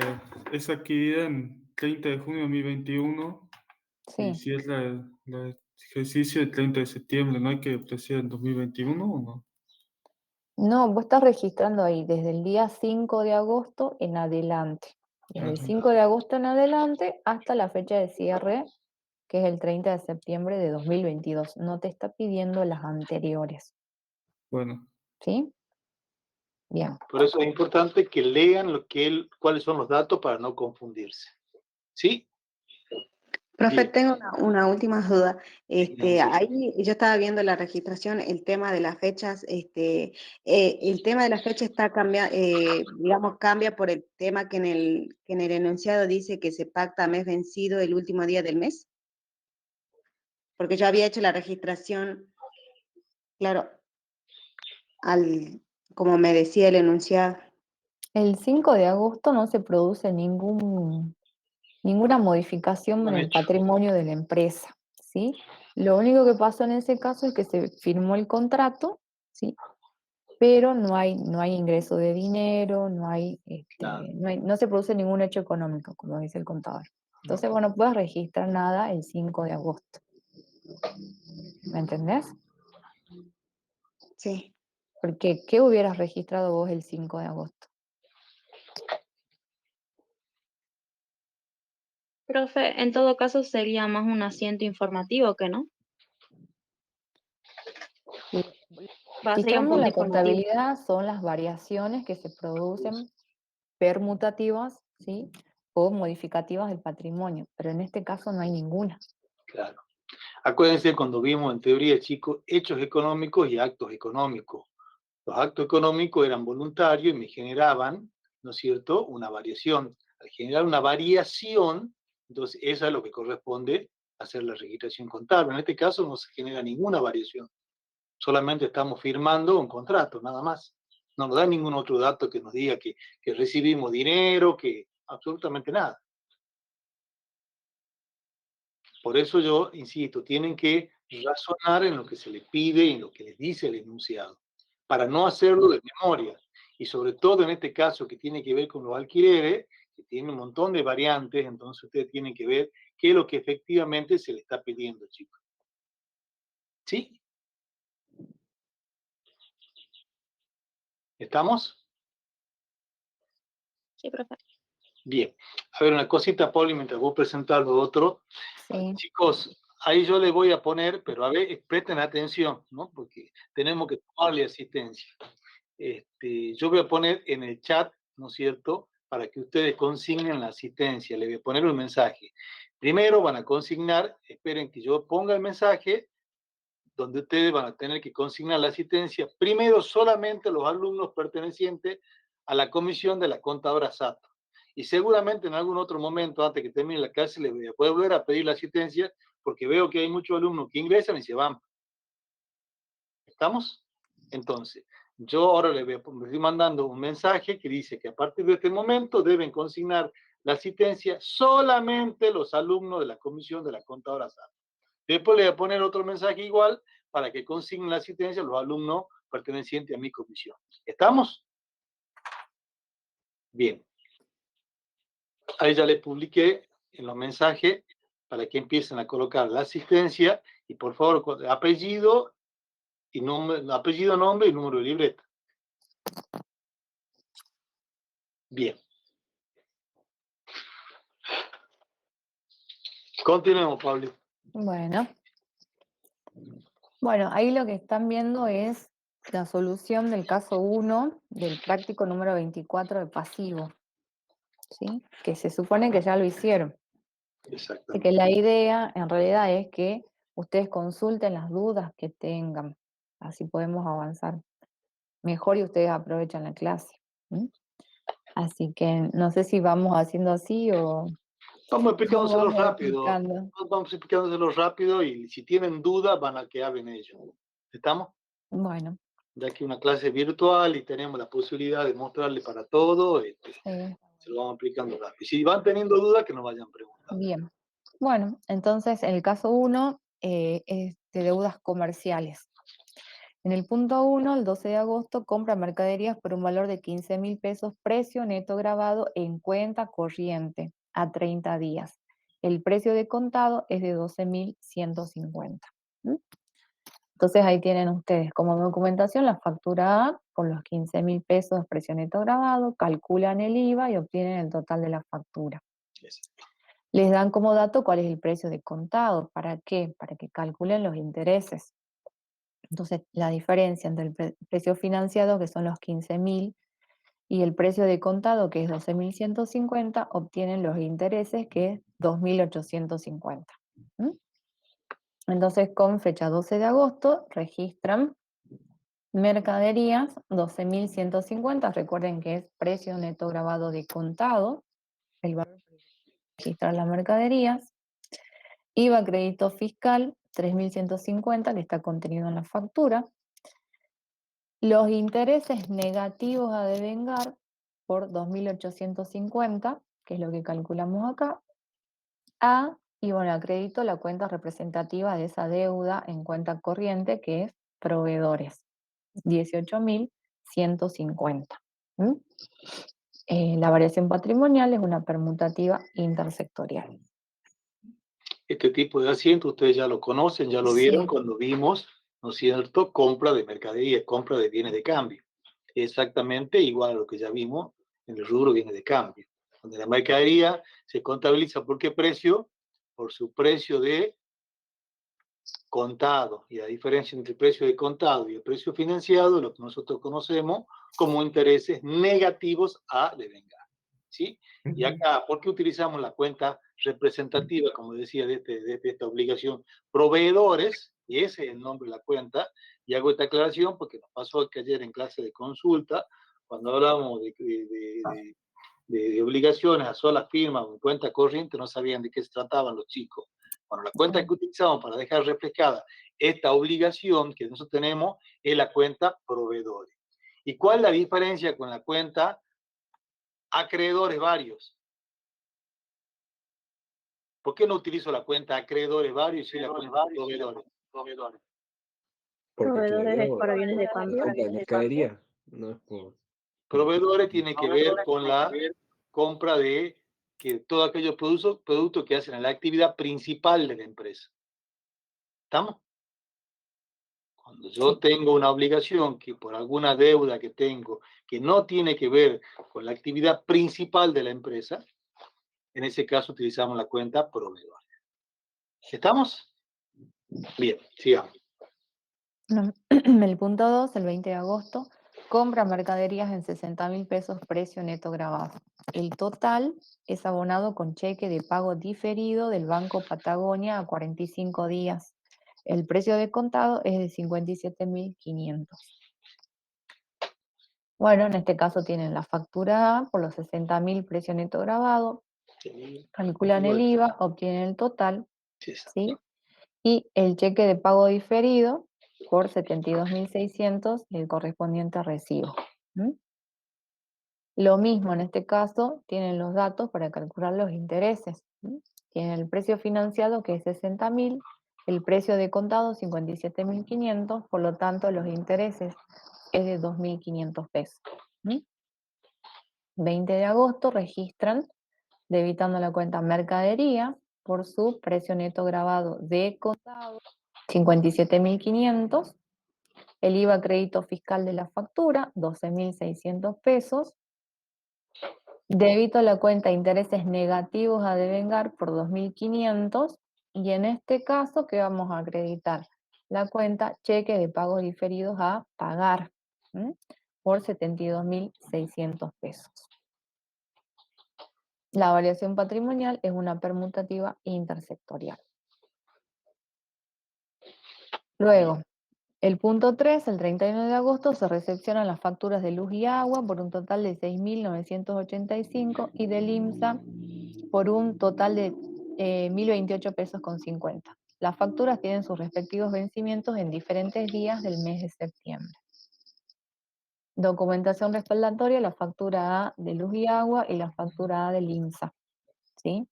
S6: es adquirida en 30 de junio de 2021 y
S1: Sí.
S6: si es la ejercicio del 30 de septiembre, ¿no hay que depreciar en 2021 o no?
S1: No, vos estás registrando ahí desde el día 5 de agosto en adelante. Desde el
S6: Ajá.
S1: 5 de agosto en adelante hasta la fecha de cierre, que es el 30 de septiembre de 2022. No te está pidiendo las anteriores.
S6: Bueno,
S1: ¿Sí? Bien.
S2: Por eso es importante que lean cuáles son los datos para no confundirse. ¿Sí?
S4: Profe,
S2: Bien.
S4: tengo una última duda.
S2: Sí.
S4: Ahí yo estaba viendo la registración, el tema de las fechas, el tema de la fecha está digamos, cambia por el tema que en el enunciado dice que se pacta a mes vencido el último día del mes. Porque yo había hecho la registración, claro, como me decía el enunciado.
S1: El 5 de agosto no se produce ninguna modificación en
S2: Buen
S1: el
S2: hecho.
S1: patrimonio de la empresa, ¿sí? Lo único que pasó en ese caso es que se firmó el contrato, ¿sí? Pero no hay ingreso de dinero,
S2: Nada.
S1: no se produce ningún hecho económico, como dice el contador. Entonces, bueno, no puedes registrar nada el 5 de agosto. ¿Me entendés?
S4: Sí.
S1: Porque, ¿qué hubieras registrado vos el 5 de agosto?
S5: Profe, en todo caso sería más un asiento informativo que no. Sería un
S1: Aplicando
S5: punto
S1: la
S5: informativo.
S1: contabilidad son las variaciones que se producen permutativas ¿sí? O modificativas del patrimonio, pero en este caso no hay ninguna.
S2: Claro. Acuérdense cuando vimos en teoría, chicos, hechos económicos y actos económicos. Los actos económicos eran voluntarios y me generaban, ¿no es cierto?, una variación. Al generar una variación, entonces esa es lo que corresponde a hacer la registración contable. En este caso no se genera ninguna variación. Solamente estamos firmando un contrato, nada más. No nos da ningún otro dato que nos diga que recibimos dinero, que absolutamente nada. Por eso yo insisto, tienen que razonar en lo que se les pide y en lo que les dice el enunciado, para no hacerlo de memoria. Y sobre todo en este caso que tiene que ver con los alquileres, que tiene un montón de variantes, entonces ustedes tienen que ver qué es lo que efectivamente se le está pidiendo, chicos. ¿Sí? ¿Estamos?
S5: Sí, profe.
S2: Bien. A ver, una cosita, Poli, mientras vos presentás lo otro.
S1: Sí.
S2: Chicos, ahí yo le voy a poner, pero a ver, presten atención, ¿no? Porque tenemos que tomarle asistencia. Yo voy a poner en el chat, ¿no es cierto?, para que ustedes consignen la asistencia. Le voy a poner un mensaje. Primero van a consignar, esperen que yo ponga el mensaje, donde ustedes van a tener que consignar la asistencia. Primero solamente los alumnos pertenecientes a la comisión de la contadora SATO. Y seguramente en algún otro momento, antes que termine la clase, les voy a poder volver a pedir la asistencia, porque veo que hay muchos alumnos que ingresan y se van. ¿Estamos? Entonces, yo ahora les estoy mandando un mensaje que dice que a partir de este momento deben consignar la asistencia solamente los alumnos de la comisión de la contadora SAT. Después le voy a poner otro mensaje igual para que consignen la asistencia los alumnos pertenecientes a mi comisión. ¿Estamos? Bien. Ahí ya les publiqué en los mensajes para que empiecen a colocar la asistencia y por favor apellido y nombre, apellido, nombre y número de libreta. Bien. Continuemos, Pablo.
S1: Bueno. Bueno, ahí lo que están viendo es la solución del caso 1 del práctico número 24 de pasivo, ¿sí? Que se supone que ya lo hicieron. Así
S2: Exactamente.
S1: que la idea en realidad es que ustedes consulten las dudas que tengan, así podemos avanzar mejor y ustedes aprovechan la clase. ¿Sí? Así que no sé si vamos haciendo así o
S2: Vamos explicándoselo
S1: vamos
S2: rápido.
S1: explicando.
S2: Vamos explicándoselo rápido y si tienen dudas van a que hablen ellos. ¿Estamos?
S1: Bueno,
S2: Ya que una clase virtual y tenemos la posibilidad de mostrarle para todo,
S1: sí,
S2: se lo vamos explicando rápido. Si van teniendo dudas, que nos vayan preguntando.
S1: bien. Bueno, entonces el caso 1 es de deudas comerciales. En el punto 1, el 12 de agosto, compra mercaderías por un valor de 15.000 pesos, precio neto grabado en cuenta corriente a 30 días. El precio de contado es de 12.150. Entonces ahí tienen ustedes como documentación la factura A con los 15.000 pesos precio neto grabado, calculan el IVA y obtienen el total de la factura. Les dan como dato cuál es el precio de contado. ¿Para qué? Para que calculen los intereses. Entonces, la diferencia entre el precio financiado, que son los 15.000, y el precio de contado, que es 12.150, obtienen los intereses, que es 2.850. Entonces, con fecha 12 de agosto, registran mercaderías 12.150. Recuerden que es precio neto grabado de contado, el valor para registrar las mercaderías. IVA crédito fiscal 3.150, que está contenido en la factura. Los intereses negativos a devengar por 2.850, que es lo que calculamos acá, y bueno, a crédito la cuenta representativa de esa deuda en cuenta corriente, que es proveedores, 18.150. La variación patrimonial es una permutativa intersectorial.
S2: Este tipo de asiento ustedes ya lo conocen, ya lo vieron cuando vimos, ¿no es cierto?, compra de mercadería, compra de bienes de cambio. Exactamente igual a lo que ya vimos en el rubro bienes de cambio, donde la mercadería se contabiliza por qué precio, por su precio de contado, y la diferencia entre el precio de contado y el precio financiado, lo que nosotros conocemos como intereses negativos a devengar. ¿sí? Y acá, ¿por qué utilizamos la cuenta representativa, como decía, de esta obligación? Proveedores, y ese es el nombre de la cuenta, y hago esta aclaración porque nos pasó que ayer en clase de consulta, cuando hablábamos de obligaciones a sola firma o en cuenta corriente, no sabían de qué se trataban los chicos. Bueno, la cuenta que utilizamos para dejar reflejada esta obligación que nosotros tenemos es la cuenta proveedores. ¿Y cuál es la diferencia con la cuenta acreedores varios? ¿Por qué no utilizo la cuenta acreedores varios y la cuenta proveedores?
S3: Porque
S5: Proveedores es
S3: claro,
S5: para bienes de
S3: la
S5: cambio.
S3: compra de mercadería no es por...
S2: Proveedores tiene que ver con la compra de que todos aquellos productos que hacen la actividad principal de la empresa. ¿Estamos? Cuando yo tengo una obligación que por alguna deuda que tengo que no tiene que ver con la actividad principal de la empresa, en ese caso utilizamos la cuenta proveedor. ¿Estamos? Bien, sigamos.
S1: El punto 2, el 20 de agosto, compra mercaderías en 60.000 pesos precio neto grabado. El total es abonado con cheque de pago diferido del Banco Patagonia a 45 días. El precio de contado es de 57.500. Bueno, en este caso tienen la factura A por los 60.000 precio neto grabado, calculan el IVA, obtienen el total, ¿sí? Y el cheque de pago diferido por 72.600, el correspondiente recibo. Lo mismo en este caso, tienen los datos para calcular los intereses. Tienen el precio financiado que es 60.000, el precio de contado 57.500, por lo tanto los intereses es de 2.500 pesos. 20 de agosto registran debitando la cuenta mercadería por su precio neto grabado de contado 57.500, el IVA crédito fiscal de la factura 12.600 pesos, débito a la cuenta intereses negativos a devengar por 2.500 y en este caso, ¿qué vamos a acreditar? La cuenta cheque de pagos diferidos a pagar por 72.600 pesos. La variación patrimonial es una permutativa intersectorial. Luego, el punto 3, el 31 de agosto, se recepcionan las facturas de luz y agua por un total de 6.985 y del IMSA por un total de 1.028 pesos con 50. Las facturas tienen sus respectivos vencimientos en diferentes días del mes de septiembre. Documentación respaldatoria, la factura A de luz y agua y la factura A del IMSA. ¿Sí?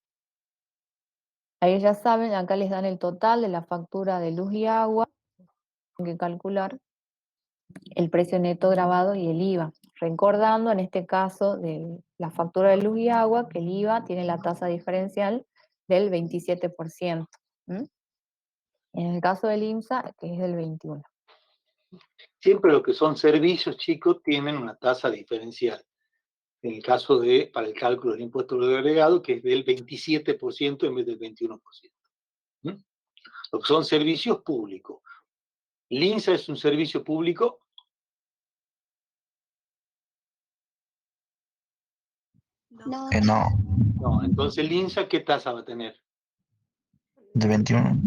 S1: Ahí ya saben, acá les dan el total de la factura de luz y agua, hay que calcular el precio neto grabado y el IVA. Recordando en este caso de la factura de luz y agua que el IVA tiene la tasa diferencial del 27%. En el caso del IMSA, que es del 21%.
S2: Siempre lo que son servicios, chicos, tienen una tasa diferencial. En el caso para el cálculo del impuesto agregado, que es del 27% en vez del 21%. Lo que son servicios públicos. ¿El INSA es un servicio público?
S4: No.
S7: No,
S2: No, entonces el INSA, ¿qué tasa va a tener?
S7: de 21.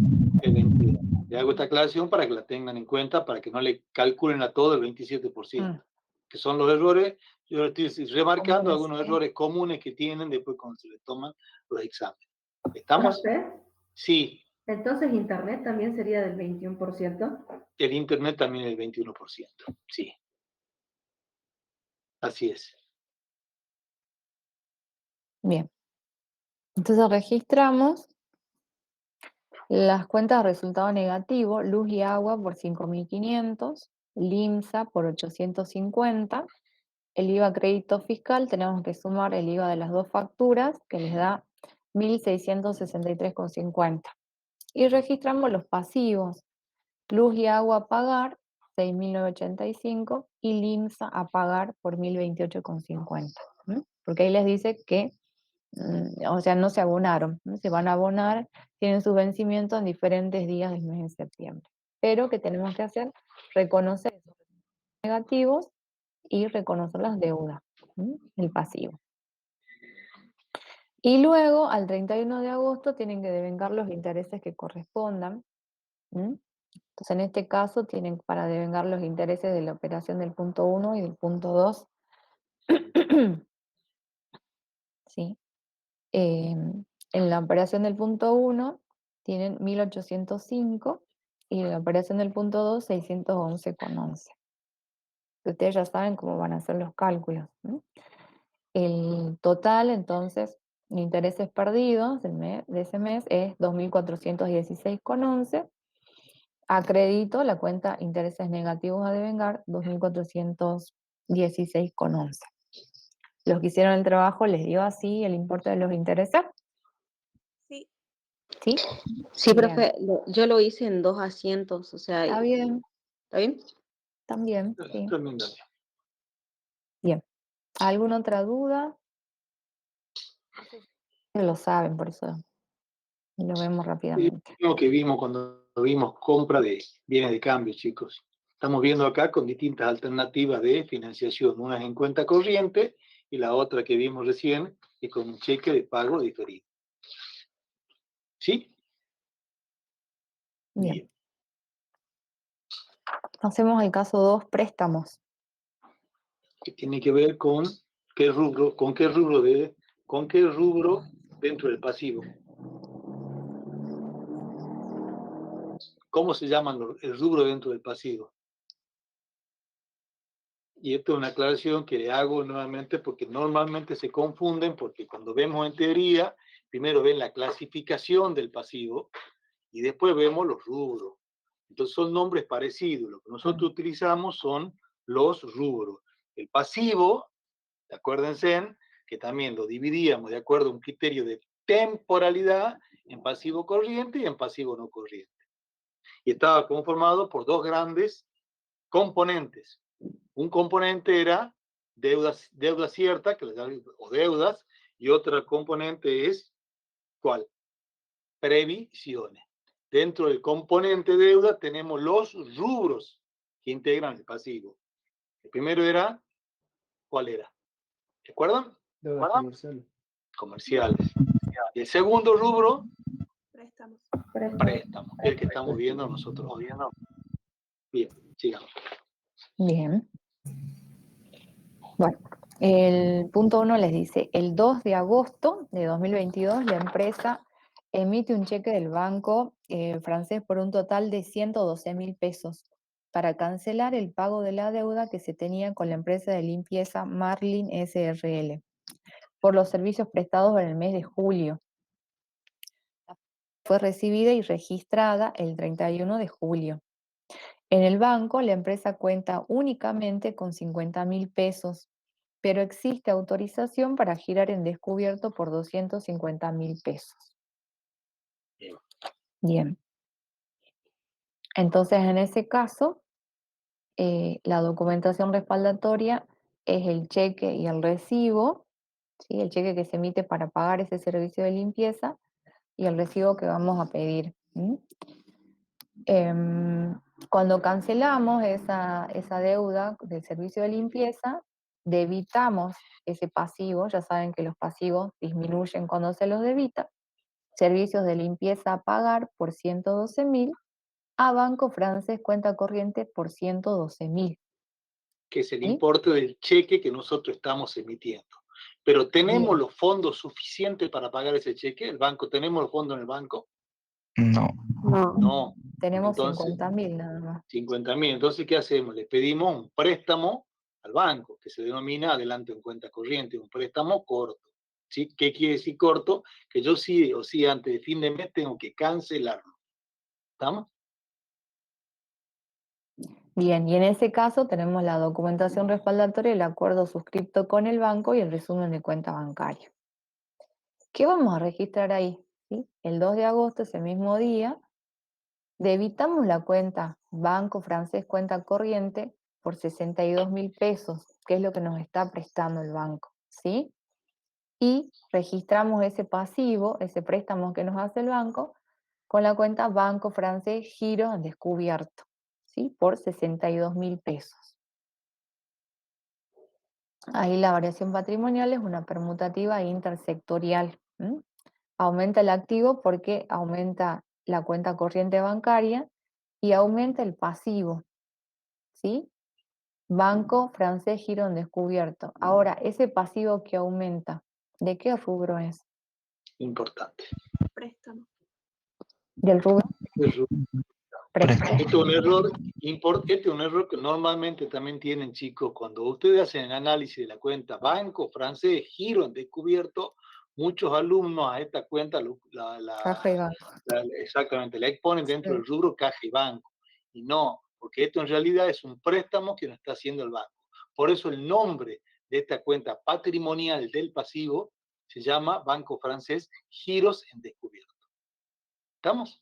S2: El 21. Le hago esta aclaración para que la tengan en cuenta, para que no le calculen a todo el 27%, que son los errores. Yo estoy remarcando algunos errores comunes que tienen después cuando se les toman los exámenes. ¿Estamos?
S8: ¿Profe?
S2: Sí.
S8: Entonces, ¿Internet también sería del 21%?
S2: El Internet también es el 21%. Sí. Así es.
S1: Bien. Entonces registramos las cuentas de resultado negativo, luz y agua por 5.500, LIMSA por 850, el IVA crédito fiscal, tenemos que sumar el IVA de las dos facturas, que les da 1.663,50. Y registramos los pasivos, luz y agua a pagar, 6.985, y LIMSA a pagar por 1.028,50. Porque ahí les dice que o sea, no se abonaron, ¿no? Se van a abonar, tienen su vencimiento en diferentes días del mes de septiembre. Pero ¿qué tenemos que hacer? Reconocer esos negativos y reconocer las deudas, el pasivo. Y luego, al 31 de agosto, tienen que devengar los intereses que correspondan. ¿M? Entonces, en este caso, tienen para devengar los intereses de la operación del punto 1 y del punto 2. ¿Sí? En la operación del punto 1 tienen 1.805 y en la operación del punto 2, 611,11. Ustedes ya saben cómo van a ser los cálculos, ¿no? El total, entonces, de intereses perdidos de ese mes es 2.416,11. A crédito, la cuenta intereses negativos a devengar, 2.416,11. Los que hicieron el trabajo les dio así el importe de los intereses.
S4: Sí.
S1: ¿Sí?
S4: Sí,
S1: Bien.
S4: profe, yo lo hice en 2 asientos, o sea,
S1: Está bien,
S4: ¿está bien?
S1: también, sí.
S2: También, dale.
S1: Bien. ¿Alguna otra duda? Lo saben, por eso lo vemos rápidamente.
S2: Lo que vimos cuando vimos compra de bienes de cambio, chicos. Estamos viendo acá con distintas alternativas de financiación, unas en cuenta corriente y la otra que vimos recién es con un cheque de pago diferido. ¿Sí?
S1: Bien. Hacemos el caso 2, préstamos.
S2: Que tiene que ver con qué rubro, con qué rubro dentro del pasivo. ¿Cómo se llama el rubro dentro del pasivo? Y esto es una aclaración que le hago nuevamente porque normalmente se confunden porque cuando vemos en teoría, primero ven la clasificación del pasivo y después vemos los rubros. Entonces son nombres parecidos. Lo que nosotros utilizamos son los rubros. El pasivo, acuérdense que también lo dividíamos de acuerdo a un criterio de temporalidad en pasivo corriente y en pasivo no corriente. Y estaba conformado por dos grandes componentes. Un componente era deuda cierta, o deudas, y otra componente es, ¿cuál? Previsiones. Dentro del componente deuda tenemos los rubros que integran el pasivo. El primero era, ¿cuál era? ¿Recuerdan?
S3: Deudas comerciales.
S2: Comerciales. Y el segundo rubro,
S5: Préstamos.
S2: préstamos, el que estamos viendo nosotros hoy. Bien, sigamos.
S1: Bien. Bueno, el punto 1 les dice, el 2 de agosto de 2022 la empresa emite un cheque del banco francés por un total de 112.000 pesos para cancelar el pago de la deuda que se tenía con la empresa de limpieza Marlin SRL por los servicios prestados en el mes de julio. Fue recibida y registrada el 31 de julio. En el banco, la empresa cuenta únicamente con 50.000 pesos, pero existe autorización para girar en descubierto por 250.000 pesos. Bien. Entonces, en ese caso, la documentación respaldatoria es el cheque y el recibo, ¿sí? El cheque que se emite para pagar ese servicio de limpieza y el recibo que vamos a pedir. Cuando cancelamos esa deuda del servicio de limpieza, debitamos ese pasivo, ya saben que los pasivos disminuyen cuando se los debita, servicios de limpieza a pagar por 112.000, a Banco Francés cuenta corriente por 112.000.
S2: Que es el
S1: ¿Sí?
S2: importe del cheque que nosotros estamos emitiendo. Pero ¿tenemos
S1: Bien.
S2: los fondos suficientes para pagar ese cheque? ¿El banco? ¿Tenemos los fondos en el banco?
S7: No.
S4: No.
S2: No.
S1: Tenemos
S2: Entonces,
S1: 50.000 nada más.
S2: 50.000. Entonces, ¿qué hacemos? Le pedimos un préstamo al banco, que se denomina adelanto en cuenta corriente, un préstamo corto. ¿Sí? ¿Qué quiere decir corto? Que yo sí o sí antes de fin de mes tengo que cancelarlo. ¿Estamos?
S1: Bien, y en ese caso tenemos la documentación respaldatoria, el acuerdo suscripto con el banco y el resumen de cuenta bancaria. ¿Qué vamos a registrar ahí? ¿Sí? El 2 de agosto, ese mismo día, debitamos la cuenta Banco Francés Cuenta Corriente por 62.000 pesos, que es lo que nos está prestando el banco, ¿sí? Y registramos ese pasivo, ese préstamo que nos hace el banco, con la cuenta Banco Francés Giro en Descubierto, ¿sí? Por 62.000 pesos. Ahí la variación patrimonial es una permutativa intersectorial, ¿m? Aumenta el activo porque aumenta la cuenta corriente bancaria y aumenta el pasivo, ¿sí? Banco Francés Girón Descubierto. Ahora, ese pasivo que aumenta, ¿de qué rubro es?
S2: Importante.
S5: Préstamo.
S1: ¿Del rubro?
S7: Préstamo.
S2: Este es un error, este es un error que normalmente también tienen, chicos, cuando ustedes hacen el análisis de la cuenta Banco Francés Giro en Descubierto, muchos alumnos a esta cuenta
S1: Caja y banco.
S2: exactamente la exponen dentro
S1: Sí.
S2: del rubro caja y banco. Y no, porque esto en realidad es un préstamo que nos está haciendo el banco. Por eso el nombre de esta cuenta patrimonial del pasivo se llama Banco Francés Giros en Descubierto. ¿Estamos?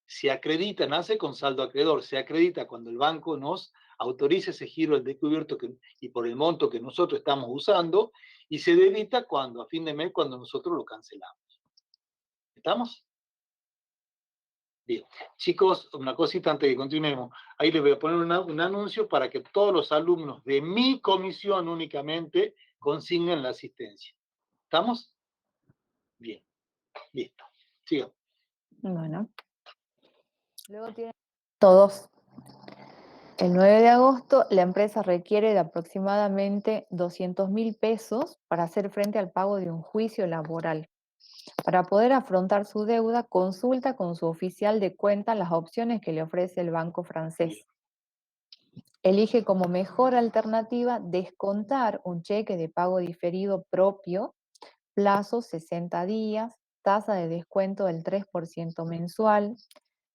S2: Se acredita, nace con saldo acreedor, se acredita cuando el banco nos autoriza ese giro al descubierto y por el monto que nosotros estamos usando, y se debita cuando, a fin de mes, cuando nosotros lo cancelamos. ¿Estamos? Bien. Chicos, una cosita antes de que continuemos. Ahí les voy a poner un anuncio para que todos los alumnos de mi comisión únicamente consignen la asistencia. ¿Estamos? Bien. Listo. Sigamos.
S1: Bueno. Luego tienen todos. El 9 de agosto, la empresa requiere de aproximadamente 200.000 pesos para hacer frente al pago de un juicio laboral. Para poder afrontar su deuda, consulta con su oficial de cuenta las opciones que le ofrece el banco francés. Elige como mejor alternativa descontar un cheque de pago diferido propio, plazo 60 días, tasa de descuento del 3% mensual,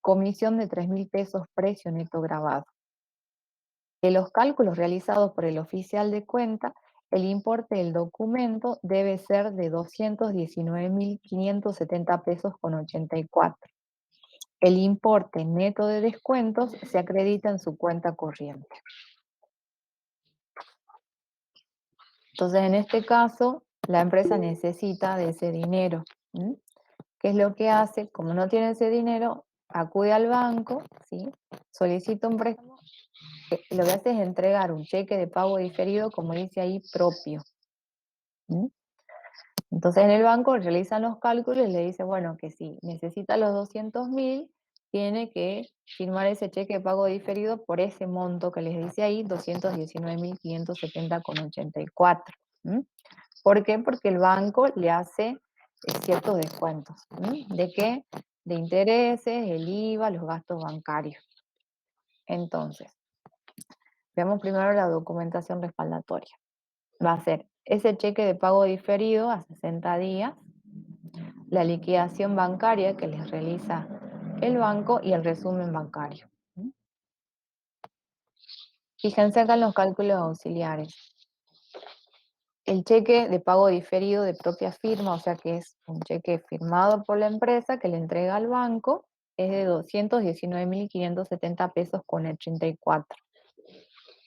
S1: comisión de 3.000 pesos precio neto grabado. De los cálculos realizados por el oficial de cuenta, el importe del documento debe ser de 219.570 pesos con 84. El importe neto de descuentos se acredita en su cuenta corriente. Entonces, en este caso, la empresa necesita de ese dinero. ¿Mm? ¿Qué es lo que hace? Como no tiene ese dinero, acude al banco, ¿sí? Solicita un préstamo. Lo que hace es entregar un cheque de pago diferido, como dice ahí, propio. ¿Mm? Entonces en el banco realizan los cálculos y le dice, bueno, que si necesita los 200.000, tiene que firmar ese cheque de pago diferido por ese monto que les dice ahí, 219.570,84. ¿Mm? ¿Por qué? Porque el banco le hace ciertos descuentos. ¿Mm? ¿De qué? De intereses, el IVA, los gastos bancarios. Entonces, veamos primero la documentación respaldatoria. Va a ser ese cheque de pago diferido a 60 días, la liquidación bancaria que les realiza el banco y el resumen bancario. Fíjense acá en los cálculos auxiliares. El cheque de pago diferido de propia firma, o sea que es un cheque firmado por la empresa que le entrega al banco, es de 219.570 pesos con 84.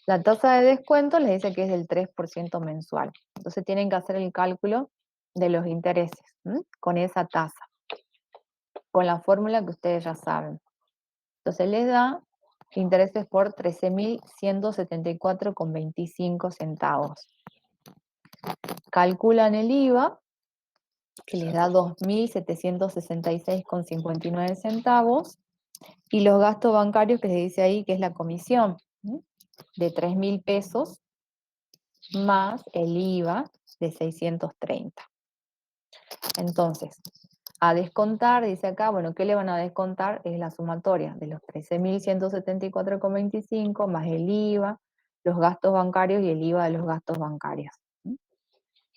S1: La tasa de descuento les dice que es del 3% mensual. Entonces tienen que hacer el cálculo de los intereses, ¿m? Con esa tasa, con la fórmula que ustedes ya saben. Entonces les da intereses por 13.174,25 centavos. Calculan el IVA, que les da 2.766,59 centavos, y los gastos bancarios que les dice ahí que es la comisión, ¿m? De 3.000 pesos, más el IVA de 630. Entonces, a descontar, dice acá, bueno, ¿qué le van a descontar? Es la sumatoria de los 13.174,25 más el IVA, los gastos bancarios y el IVA de los gastos bancarios. ¿Sí?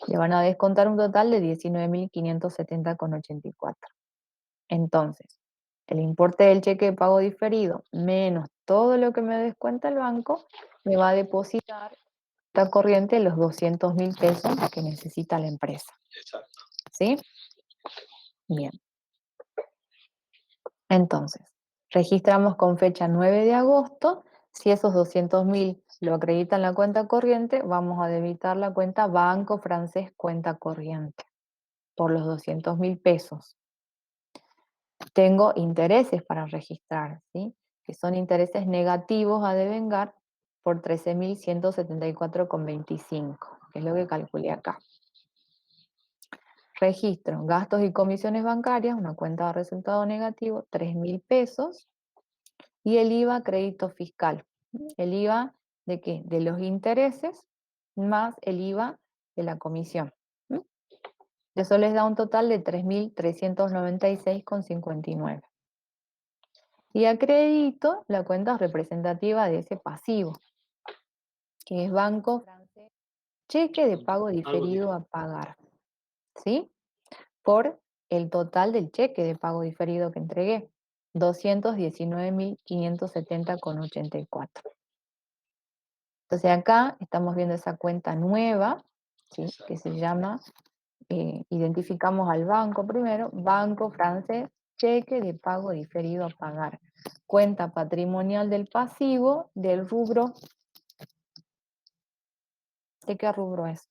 S1: Le van a descontar un total de 19.570,84. Entonces, el importe del cheque de pago diferido menos todo lo que me descuenta el banco, me va a depositar la corriente los 200.000 pesos que necesita la empresa.
S2: Exacto.
S1: ¿Sí? Bien. Entonces, registramos con fecha 9 de agosto. Si esos 200.000 lo acreditan la cuenta corriente, vamos a debitar la cuenta Banco Francés Cuenta Corriente por los 200.000 pesos. Tengo intereses para registrar, ¿sí? Que son intereses negativos a devengar por 13.174,25, que es lo que calculé acá. registro gastos y comisiones bancarias, una cuenta de resultado negativo, 3.000 pesos, y el IVA crédito fiscal. ¿El IVA de qué? De los intereses más el IVA de la comisión. Eso les da un total de 3.396,59. Y acredito la cuenta representativa de ese pasivo, que es banco francés, cheque de pago diferido a pagar, ¿sí? Por el total del cheque de pago diferido que entregué, 219.570,84. Entonces acá estamos viendo esa cuenta nueva, ¿sí? Que se llama, identificamos al banco primero, banco francés, cheque de pago diferido a pagar, cuenta patrimonial del pasivo del rubro. ¿De qué rubro es?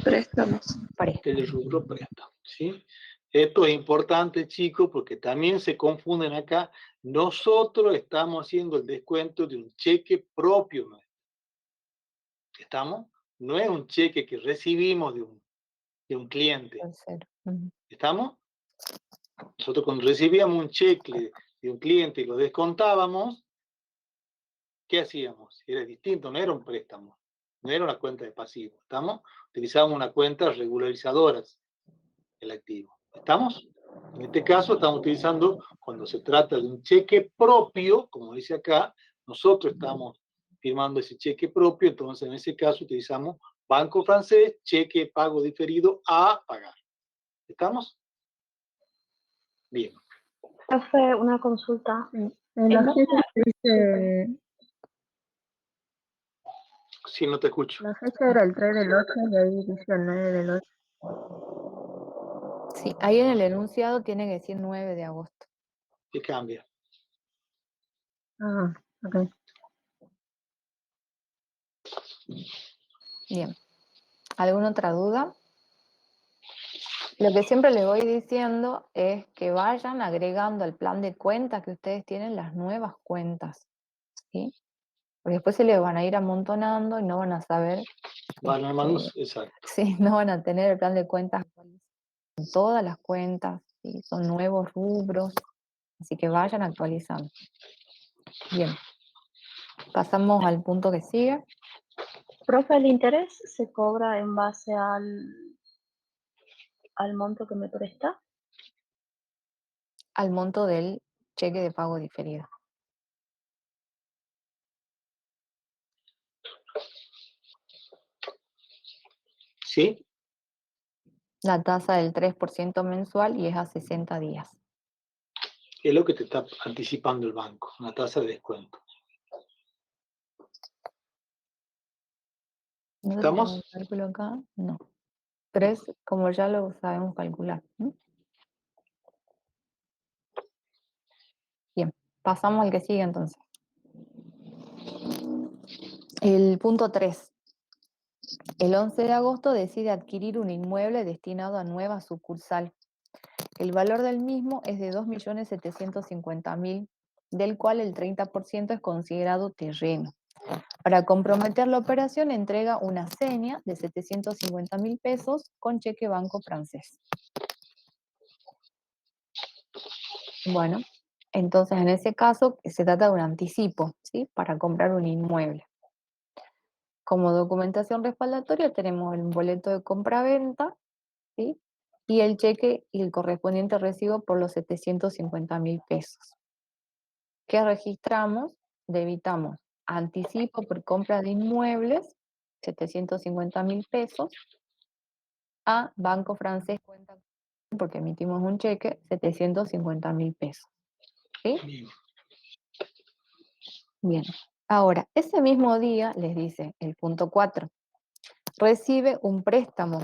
S5: Préstamos.
S2: El rubro préstamo, ¿sí? Esto es importante, chicos, porque también se confunden acá. Nosotros estamos haciendo el descuento de un cheque propio nuestro. ¿Estamos? No es un cheque que recibimos de un cliente.
S1: Tercero.
S2: ¿Estamos? Nosotros cuando recibíamos un cheque de un cliente y lo descontábamos, ¿qué hacíamos? Era distinto, no era un préstamo, no era una cuenta de pasivo. ¿Estamos? Utilizábamos una cuenta regularizadora del activo. ¿Estamos? En este caso estamos utilizando, cuando se trata de un cheque propio, como dice acá, nosotros estamos firmando ese cheque propio, entonces en ese caso utilizamos banco francés, cheque pago diferido a pagar. ¿Estamos? Bien.
S5: Profe, una consulta.
S7: En la fecha dice,
S2: Sí, no te escucho.
S7: la fecha era el 3 del 8 y ahí dice el 9 del 8.
S1: Sí, ahí en el enunciado tiene que decir 9 de agosto.
S2: ¿Qué cambia?
S7: Ah, ok.
S1: Bien. ¿Alguna otra duda? Lo que siempre les voy diciendo es que vayan agregando al plan de cuentas que ustedes tienen las nuevas cuentas, ¿sí? Porque después se les van a ir amontonando y no van a saber,
S2: Van hermanos, exacto.
S1: sí, no van a tener el plan de cuentas con todas las cuentas, ¿sí? Son nuevos rubros, así que vayan actualizando. Bien, pasamos al punto que sigue.
S5: Profe, ¿el interés se cobra en base al monto que me presta?
S1: Al monto del cheque de pago diferido.
S2: ¿Sí?
S1: La tasa del 3% mensual y es a 60 días.
S2: Es lo que te está anticipando el banco, una tasa de descuento.
S1: ¿No
S2: ¿Estamos?
S1: tengo el cálculo acá? No. Pero es como ya lo sabemos calcular. Bien, pasamos al que sigue entonces. El punto 3. El 11 de agosto decide adquirir un inmueble destinado a nueva sucursal. El valor del mismo es de 2.750.000, del cual el 30% es considerado terreno. Para comprometer la operación entrega una seña de 750.000 pesos con cheque banco francés. Bueno, entonces en ese caso se trata de un anticipo, ¿sí? Para comprar un inmueble. Como documentación respaldatoria tenemos el boleto de compraventa, ¿sí? Y el cheque y el correspondiente recibo por los 750.000 pesos. ¿Qué registramos? Debitamos anticipo por compra de inmuebles, 750.000 pesos, a Banco Francés cuenta porque emitimos un cheque, 750.000 pesos. ¿Sí? Bien. Ahora, ese mismo día les dice el punto 4, recibe un préstamo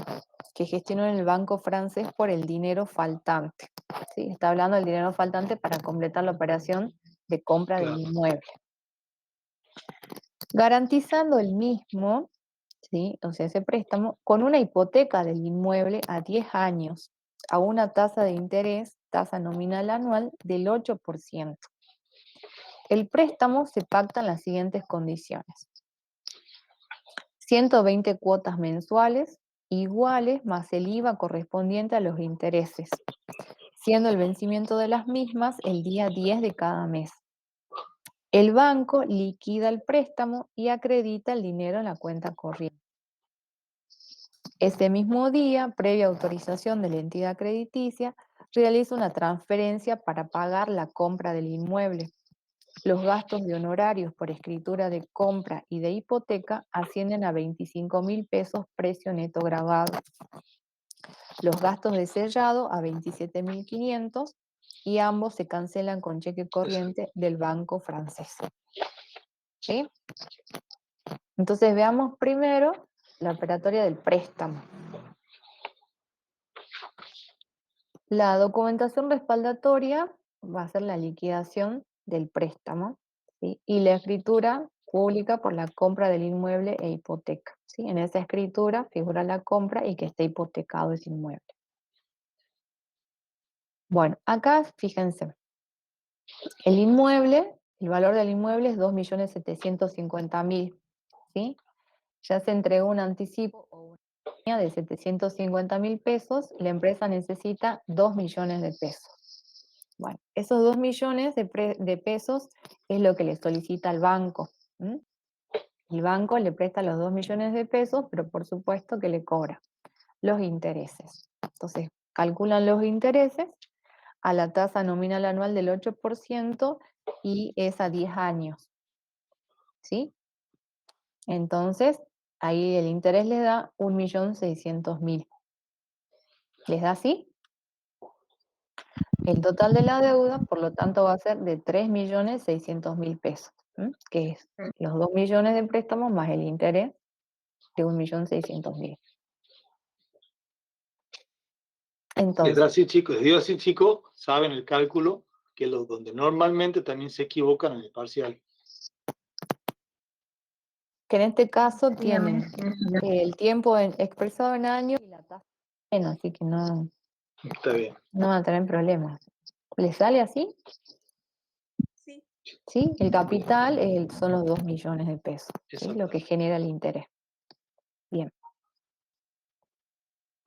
S1: que gestionó en el Banco Francés por el dinero faltante. ¿Sí? Está hablando del dinero faltante para completar la operación de compra del inmueble. Garantizando el mismo, ¿sí? O sea, ese préstamo, con una hipoteca del inmueble a 10 años, a una tasa de interés, tasa nominal anual del 8%. El préstamo se pacta en las siguientes condiciones. 120 cuotas mensuales iguales más el IVA correspondiente a los intereses, siendo el vencimiento de las mismas el día 10 de cada mes. El banco liquida el préstamo y acredita el dinero en la cuenta corriente. Ese mismo día, previa autorización de la entidad crediticia, realiza una transferencia para pagar la compra del inmueble. Los gastos de honorarios por escritura de compra y de hipoteca ascienden a 25.000 pesos precio neto grabado. Los gastos de sellado a 27.500 y ambos se cancelan con cheque corriente del banco francés. ¿Sí? Entonces veamos primero la operatoria del préstamo. La documentación respaldatoria va a ser la liquidación del préstamo, ¿sí? Y la escritura pública por la compra del inmueble e hipoteca, ¿sí? En esa escritura figura la compra y que está hipotecado ese inmueble. Bueno, acá fíjense, el inmueble, el valor del inmueble es 2.750.000, ¿sí? Ya se entregó un anticipo o una línea de 750.000 pesos, la empresa necesita 2 millones de pesos. Bueno, esos 2 millones de pesos es lo que le solicita al banco. El banco le presta los 2 millones de pesos, pero por supuesto que le cobra los intereses. Entonces, calculan los intereses a la tasa nominal anual del 8% y es a 10 años. ¿Sí? Entonces, ahí el interés les da 1.600.000. ¿Les da así? El total de la deuda, por lo tanto, va a ser de 3.600.000 pesos, que es los 2 millones de préstamos más el interés de 1.600.000. Entonces,
S2: Les digo así, chicos, saben el cálculo, que es donde normalmente también se equivocan en el parcial.
S1: que en este caso tienen
S7: Digamos,
S1: el tiempo expresado en años y la tasa en, así que no
S2: Está bien.
S1: van a tener problemas. ¿Les sale así?
S4: Sí.
S1: ¿Sí? El capital son los 2 millones de pesos, ¿sí? Lo que
S2: Exactamente.
S1: genera el interés. Bien.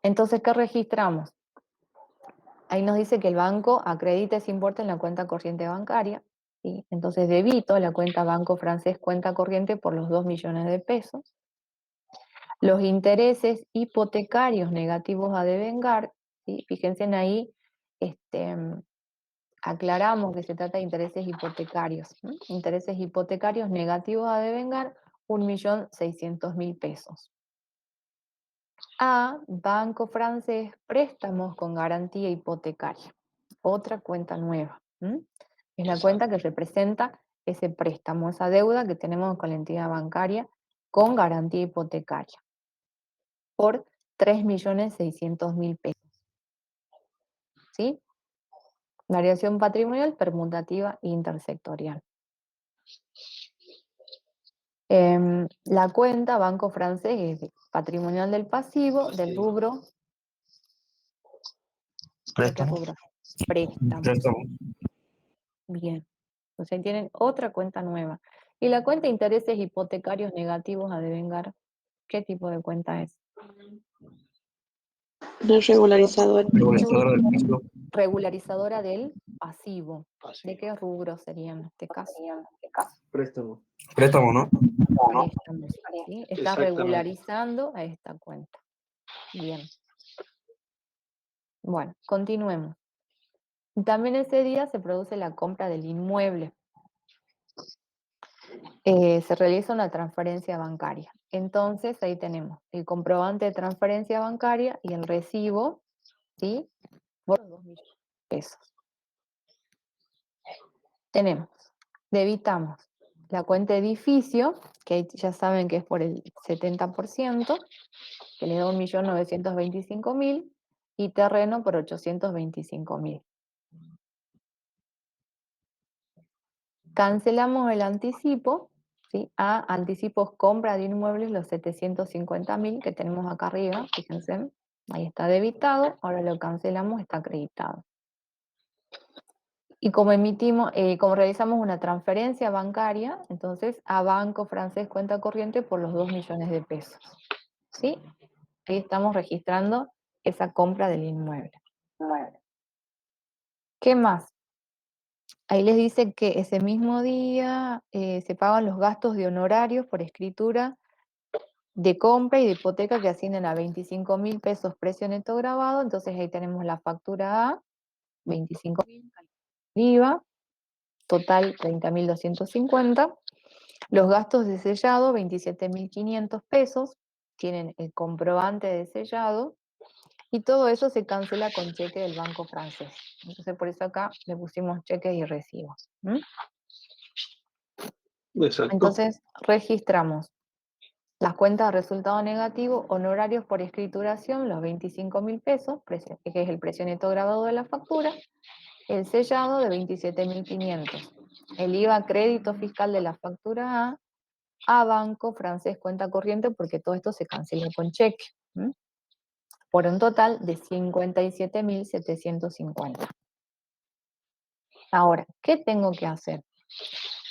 S1: Entonces, ¿qué registramos? Ahí nos dice que el banco acredita ese importe en la cuenta corriente bancaria, ¿sí? Entonces debito la cuenta banco francés cuenta corriente por los 2 millones de pesos. Los intereses hipotecarios negativos a devengar, ¿sí? Fíjense en ahí, aclaramos que se trata de intereses hipotecarios. Intereses hipotecarios negativos a devengar, 1.600.000 pesos. A Banco Francés, préstamos con garantía hipotecaria. Otra cuenta nueva. Es la cuenta que representa ese préstamo, esa deuda que tenemos con la entidad bancaria con garantía hipotecaria por 3.600.000 pesos. ¿Sí? Variación patrimonial permutativa e intersectorial. La cuenta Banco Francés es patrimonial del pasivo, del rubro. ¿De qué rubro? Préstamos. Bien. Entonces tienen otra cuenta nueva. Y la cuenta de intereses hipotecarios negativos a devengar, ¿qué tipo de cuenta es?
S5: No regularizador.
S3: Regularizadora del pasivo.
S1: Regularizadora del pasivo.
S2: Así.
S1: ¿De qué rubro sería en este caso?
S3: Préstamo. Préstamo, ¿no?
S1: Préstamos, ¿sí? Está
S2: Exactamente.
S1: regularizando a esta cuenta. Bien. Bueno, continuemos. También ese día se produce la compra del inmueble. Se realiza una transferencia bancaria. Entonces ahí tenemos el comprobante de transferencia bancaria y el recibo, ¿sí? Por 2 millones de pesos. Tenemos, debitamos la cuenta edificio, que ya saben que es por el 70%, que le da 1.925.000, y terreno por 825.000. Cancelamos el anticipo, ¿sí? A anticipos compra de inmuebles, los 750.000 que tenemos acá arriba, fíjense, ahí está debitado, ahora lo cancelamos, está acreditado. Y como como realizamos una transferencia bancaria, entonces a Banco Francés cuenta corriente por los 2 millones de pesos. ¿Sí? Ahí estamos registrando esa compra del inmueble. ¿Qué más? Ahí les dice que ese mismo día se pagan los gastos de honorarios por escritura de compra y de hipoteca que ascienden a 25.000 pesos precio neto grabado. Entonces ahí tenemos la factura A, 25.000, IVA, total 30.250. Los gastos de sellado, 27.500 pesos, tienen el comprobante de sellado, y todo eso se cancela con cheque del banco francés. Entonces por eso acá le pusimos cheques y recibos.
S2: Exacto.
S1: Entonces registramos las cuentas de resultado negativo, honorarios por escrituración, los 25.000 pesos, que es el precio neto grabado de la factura, el sellado de 27.500, el IVA crédito fiscal de la factura a banco francés cuenta corriente, porque todo esto se cancela con cheque, por un total de 57.750. Ahora, ¿qué tengo que hacer?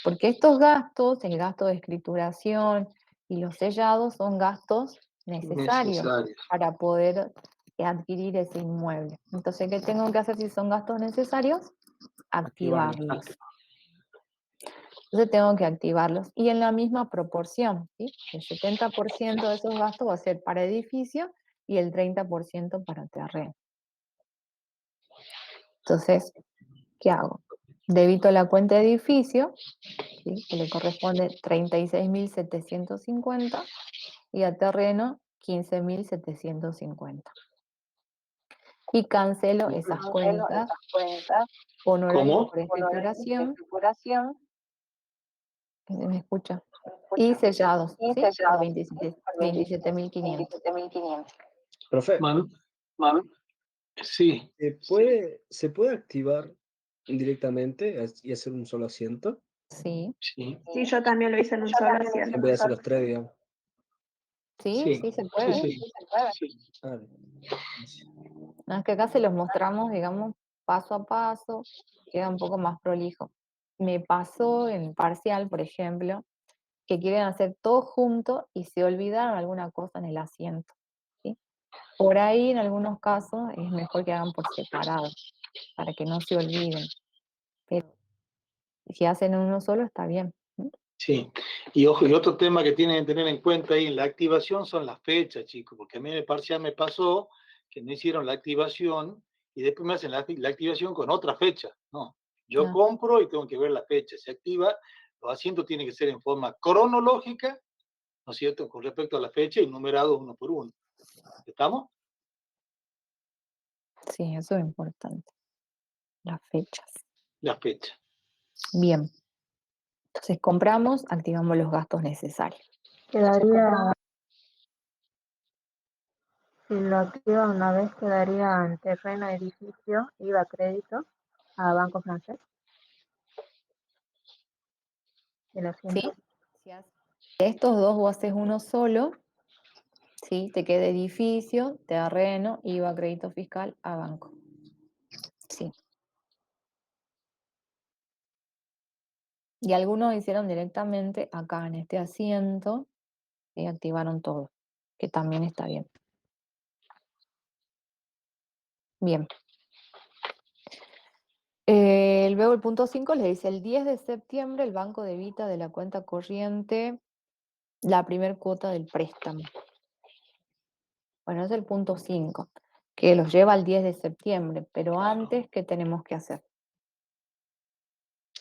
S1: Porque estos gastos, el gasto de escrituración y los sellados, son gastos necesarios para poder adquirir ese inmueble. Entonces, ¿qué tengo que hacer si son gastos necesarios? Activarlos. Entonces tengo que activarlos, y en la misma proporción, ¿sí? El 70% de esos gastos va a ser para edificio y el 30% para terreno. Entonces, ¿qué hago? Debito la cuenta de edificio, ¿sí? Que le corresponde 36.750, y a terreno 15.750. Y cancelo esas cuentas, honorarios por escrituración, que se me escucha, y sellados, ¿sí? 27.500.
S3: Profe,
S2: Sí.
S3: ¿se puede activar directamente y hacer un solo asiento?
S1: Sí.
S5: Sí, yo también lo hice en un solo asiento.
S3: En vez de hacer los tres, digamos.
S1: Sí, sí se puede.
S2: Sí.
S3: Ah,
S1: No, es que acá se los mostramos, digamos, paso a paso, queda un poco más prolijo. Me pasó en parcial, por ejemplo, que quieren hacer todo junto y se olvidaron alguna cosa en el asiento, ¿sí? Por ahí, en algunos casos, es mejor que hagan por separado, para que no se olviden. Pero si hacen uno solo, está bien.
S2: Sí, y ojo, y otro tema que tienen que tener en cuenta ahí en la activación son las fechas, chicos, porque a mí en el parcial me pasó que no hicieron la activación y después me hacen la activación con otra fecha. No, yo compro y tengo que ver la fecha, se activa, los asientos tienen que ser en forma cronológica, ¿no es cierto?, con respecto a la fecha y numerados uno por uno. ¿Estamos?
S1: Sí, eso es importante. Las fechas.
S2: Las fechas.
S1: Bien. Entonces compramos, activamos los gastos necesarios.
S7: Quedaría, si lo activa una vez, quedaría en terreno, edificio, IVA, crédito, a banco francés. El asiento.
S1: ¿Sí? Si haces estos dos vos haces uno solo, ¿sí? Te queda edificio, terreno, IVA, crédito fiscal, a banco. Sí. Y algunos hicieron directamente acá en este asiento y activaron todo, que también está bien. Bien. Luego el punto 5 le dice: el 10 de septiembre el banco debita de la cuenta corriente la primer cuota del préstamo. Bueno, es el punto 5, que los lleva al 10 de septiembre, pero antes, ¿qué tenemos que hacer?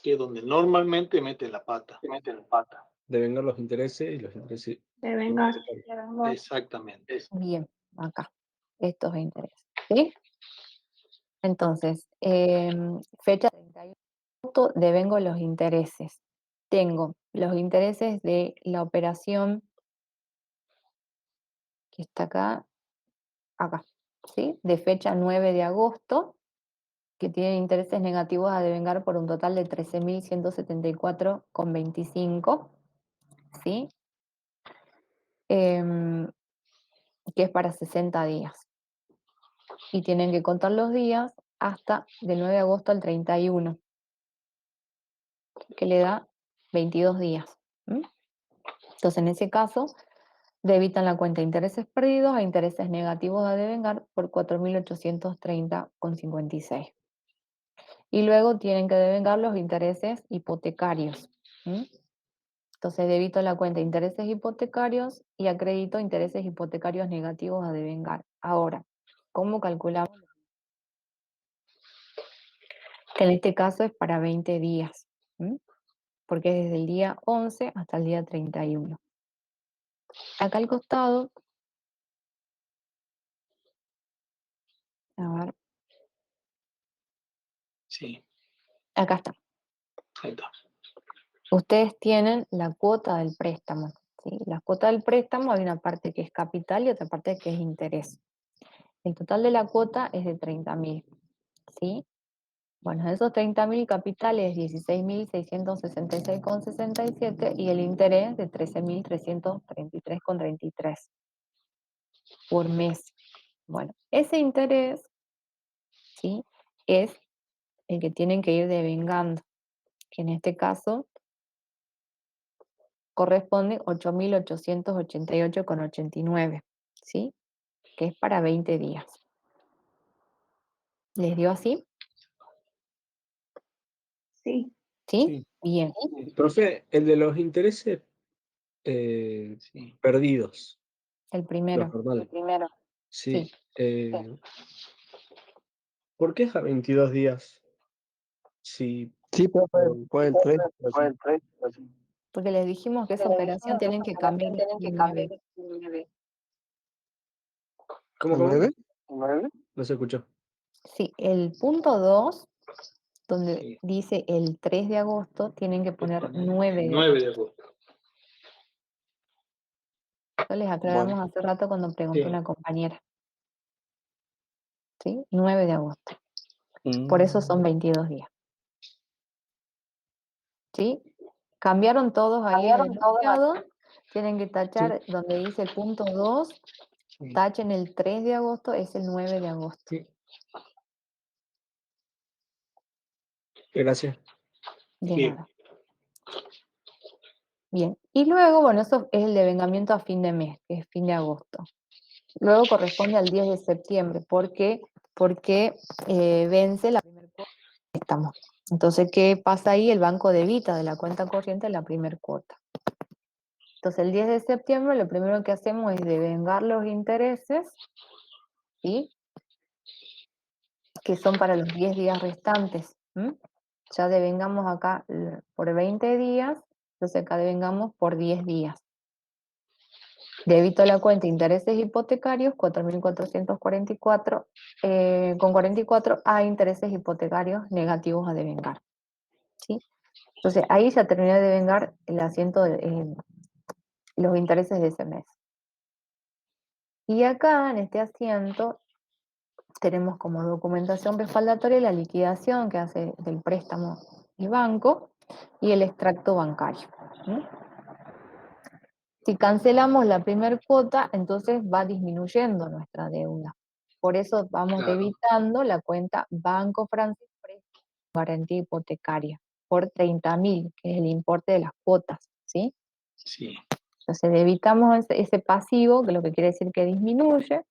S2: Que es donde normalmente mete la pata.
S3: devengar los intereses y los intereses.
S5: Devengar.
S2: Exactamente.
S1: Bien, acá, estos intereses, ¿sí? Entonces, fecha 31 de agosto, devengo los intereses. Tengo los intereses de la operación que está acá, ¿sí? De fecha 9 de agosto, que tiene intereses negativos a devengar por un total de 13.174,25, ¿sí? Que es para 60 días. Y tienen que contar los días hasta del 9 de agosto al 31, que le da 22 días. Entonces, en ese caso, debitan la cuenta intereses perdidos a intereses negativos a devengar por 4.830,56. Y luego tienen que devengar los intereses hipotecarios. Entonces debito la cuenta intereses hipotecarios y acredito intereses hipotecarios negativos a devengar. Ahora, ¿cómo calculamos? Que en este caso es para 20 días, porque es desde el día 11 hasta el día 31. Acá al costado, a ver,
S2: Sí,
S1: acá está.
S2: ahí está.
S1: Ustedes tienen la cuota del préstamo, ¿sí? La cuota del préstamo hay una parte que es capital y otra parte que es interés. El total de la cuota es de 30.000, ¿sí? Bueno, de esos 30.000 capitales, 16.666,67 y el interés de 13.333,33 por mes. Bueno, ese interés, ¿sí? Es el que tienen que ir devengando, que en este caso corresponde 8.888,89, ¿sí? Que es para 20 días. ¿Les dio así?
S5: Sí.
S1: ¿Sí?
S3: Sí.
S1: Bien.
S3: Profe, el de los intereses
S2: Sí.
S3: perdidos,
S1: El
S3: los
S1: primero.
S3: normales. Sí.
S1: Sí.
S3: ¿Por qué es a 22 días? Sí.
S9: Sí, profe, fue el 3.
S1: Porque les dijimos que esa operación tienen que cambiar el 9.
S3: ¿Cómo,
S9: ¿El
S3: cómo?
S9: 9?
S3: No se escuchó.
S1: Sí, el punto 2, donde
S2: Sí.
S1: dice el 3 de agosto, tienen que poner 9 de
S2: 9
S1: agosto.
S2: de agosto.
S1: Eso les aclaramos
S9: Bueno.
S1: hace rato cuando preguntó
S2: Sí.
S1: una compañera. ¿Sí? 9 de agosto. Por eso son 22 días. ¿Sí? Cambiaron todos ahí en el enunciado. Tienen que tachar donde dice el punto 2,
S2: Sí.
S1: tachen el 3 de agosto, es el 9 de agosto.
S2: Sí.
S3: Gracias.
S1: De
S2: Bien.
S1: nada. Bien. Y luego, bueno, eso es el devengamiento a fin de mes, que es fin de agosto. Luego corresponde al 10 de septiembre. ¿Por qué? Porque vence la primera cuota de préstamo. Entonces, ¿qué pasa ahí? El banco debita de la cuenta corriente la primera cuota. Entonces, el 10 de septiembre lo primero que hacemos es devengar los intereses, ¿sí? Que son para los 10 días restantes. Ya devengamos acá por 20 días, entonces acá devengamos por 10 días. Débito a la cuenta intereses hipotecarios, 4.444 con 44 a intereses hipotecarios negativos a devengar. ¿Sí? Entonces ahí ya terminé de devengar el asiento de los intereses de ese mes. Y acá en este asiento tenemos como documentación respaldatoria la liquidación que hace del préstamo el banco y el extracto bancario. Si cancelamos la primera cuota, entonces va disminuyendo nuestra deuda. Por eso vamos
S2: Claro.
S1: debitando la cuenta Banco Francés Garantía Hipotecaria por 30.000, que es el importe de las cuotas, ¿sí?
S2: Sí.
S1: Entonces debitamos ese pasivo, que lo que quiere decir que disminuye,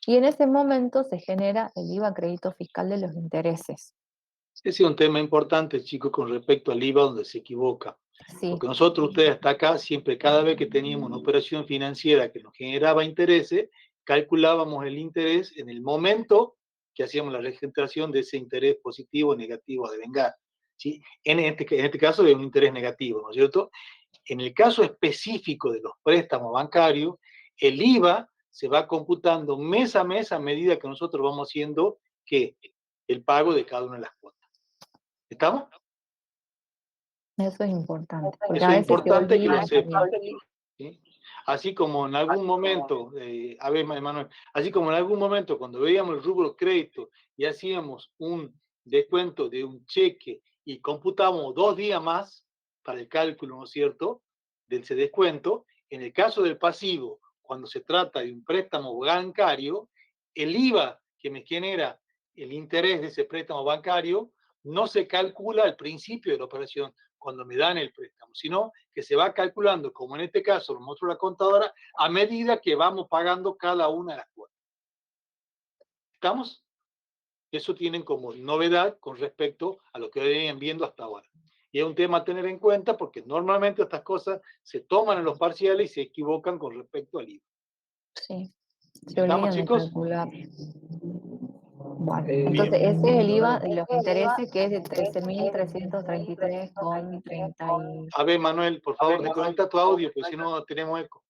S1: y en ese momento se genera el IVA crédito fiscal de los intereses.
S2: Ese es un tema importante, chicos, con respecto al IVA donde se equivoca.
S1: Sí,
S2: Porque nosotros, ustedes hasta acá, siempre cada vez que teníamos una operación financiera que nos generaba intereses, calculábamos el interés en el momento que hacíamos la registración de ese interés positivo o negativo a devengar. ¿Sí? En este caso es un interés negativo, ¿no es cierto? En el caso específico de los préstamos bancarios, el IVA se va computando mes a mes a medida que nosotros vamos haciendo que el pago de cada una de las cuotas. ¿Estamos?
S1: eso es importante, porque
S2: Eso
S1: a
S2: es
S1: veces se
S2: importante que lo
S1: olvida
S2: sepan.
S1: también.
S2: ¿Sí? Así como en algún momento, a ver, Manuel, así como en algún momento cuando veíamos el rubro crédito y hacíamos un descuento de un cheque y computábamos 2 días más para el cálculo, ¿no es cierto?, de ese descuento, en el caso del pasivo, cuando se trata de un préstamo bancario, el IVA que me genera el interés de ese préstamo bancario no se calcula al principio de la operación, cuando me dan el préstamo, sino que se va calculando, como en este caso lo muestra la contadora, a medida que vamos pagando cada una de las cuotas. ¿Estamos? Eso tienen como novedad con respecto a lo que venían viendo hasta ahora. Y es un tema a tener en cuenta porque normalmente estas cosas se toman en los parciales y se equivocan con respecto al IVA.
S1: Sí, se
S2: ¿Estamos,
S1: olvidan de
S2: chicos?
S1: calcular. Bueno,
S3: Bien.
S1: entonces ese es el IVA de los intereses, que es de 13.333,30 y...
S2: A ver, Manuel, por favor, desconecta tu audio, porque si no tenemos eco.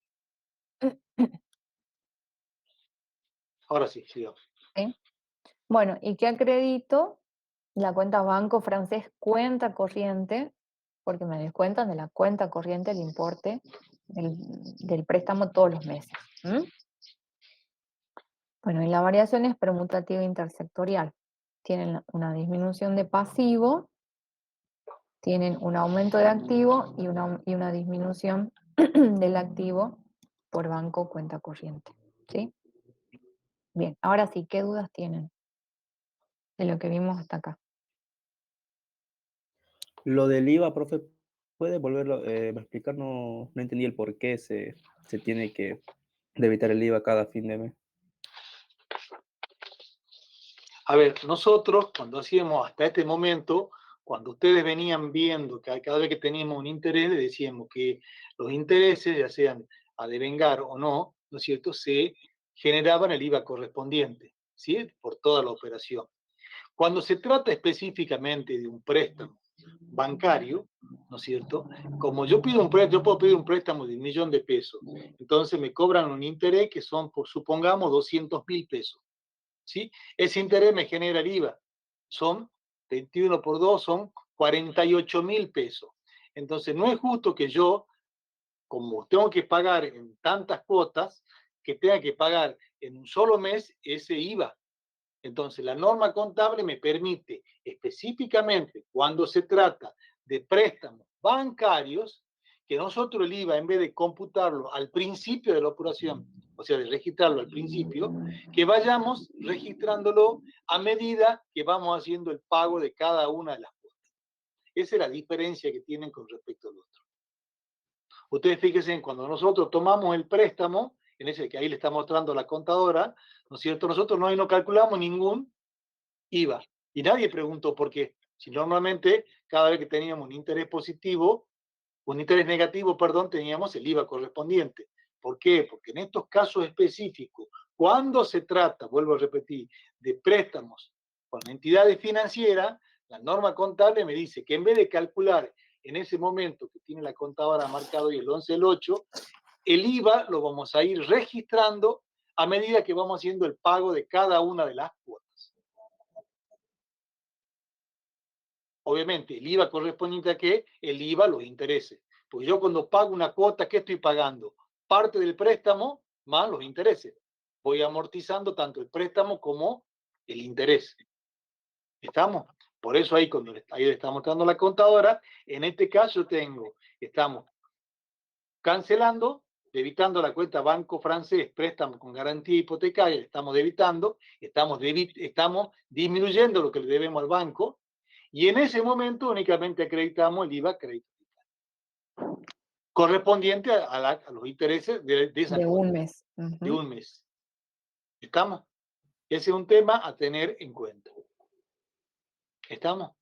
S2: Ahora sí, sigamos.
S1: ¿Sí? Bueno, y que acredito la cuenta banco francés cuenta corriente, porque me descuentan de la cuenta corriente el importe del préstamo todos los meses. Bueno, y la variación es permutativa intersectorial. Tienen una disminución de pasivo, tienen un aumento de activo y una disminución del activo por banco cuenta corriente. ¿Sí? Bien, ahora sí, ¿qué dudas tienen de lo que vimos hasta acá?
S9: Lo del IVA, profe, ¿puede volverlo a explicar? No, no entendí el por qué se tiene que debitar el IVA cada fin de mes.
S2: A ver, nosotros cuando hacíamos hasta este momento, cuando ustedes venían viendo que cada vez que teníamos un interés, le decíamos que los intereses, ya sean a devengar o no, ¿no es cierto?, se generaban el IVA correspondiente, ¿sí?, por toda la operación. Cuando se trata específicamente de un préstamo bancario, ¿no es cierto?, como yo pido un préstamo, yo puedo pedir un préstamo de 1 millón de pesos, entonces me cobran un interés que son, por supongamos, 200.000 pesos. ¿Sí? Ese interés me genera el IVA. Son 21 por 2, son 48.000 pesos. Entonces, no es justo que yo, como tengo que pagar en tantas cuotas, que tenga que pagar en un solo mes ese IVA. Entonces, la norma contable me permite específicamente, cuando se trata de préstamos bancarios, que nosotros el IVA, en vez de computarlo al principio de la operación, o sea, de registrarlo al principio, que vayamos registrándolo a medida que vamos haciendo el pago de cada una de las cuotas. Esa es la diferencia que tienen con respecto al otro. Ustedes fíjense, cuando nosotros tomamos el préstamo, en ese que ahí le está mostrando la contadora, ¿no es cierto? Nosotros no calculamos ningún IVA. Y nadie preguntó por qué. Si normalmente, cada vez que teníamos un interés positivo, un interés negativo, perdón, teníamos el IVA correspondiente. ¿Por qué? Porque en estos casos específicos, cuando se trata, vuelvo a repetir, de préstamos con entidades financieras, la norma contable me dice que en vez de calcular en ese momento que tiene la contadora marcado y el 11 del 8, el IVA lo vamos a ir registrando a medida que vamos haciendo el pago de cada una de las cuotas. Obviamente, el IVA correspondiente a qué? El IVA, los intereses. Porque yo cuando pago una cuota, ¿qué estoy pagando? Parte del préstamo más los intereses. Voy amortizando tanto el préstamo como el interés. ¿Estamos? Por eso ahí, cuando ahí le está mostrando la contadora, en este caso estamos cancelando, debitando la cuenta Banco Francés, préstamo con garantía hipotecaria, estamos debitando, estamos disminuyendo lo que le debemos al banco, y en ese momento únicamente acreditamos el IVA crédito correspondiente a los intereses de esa
S1: De
S2: cuota,
S1: un mes.
S2: de un mes. ¿Estamos? Ese es un tema a tener en cuenta. ¿Estamos?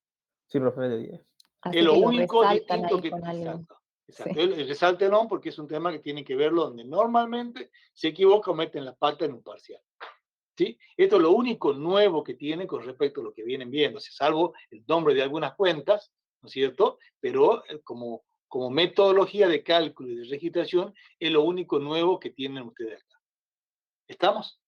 S9: Sí, profe, de 10.
S1: Así
S2: Es lo
S1: que lo
S2: único
S1: resaltan
S2: distinto
S1: ahí
S2: que...
S1: con algo.
S2: Exacto.
S1: Sí.
S2: Resáltenlo porque es un tema que tiene que verlo donde normalmente se equivoca o meten la pata en un parcial. ¿Sí? Esto es lo único nuevo que tiene con respecto a lo que vienen viendo, salvo el nombre de algunas cuentas, ¿no es cierto? Pero como metodología de cálculo y de registración es lo único nuevo que tienen ustedes acá. ¿Estamos?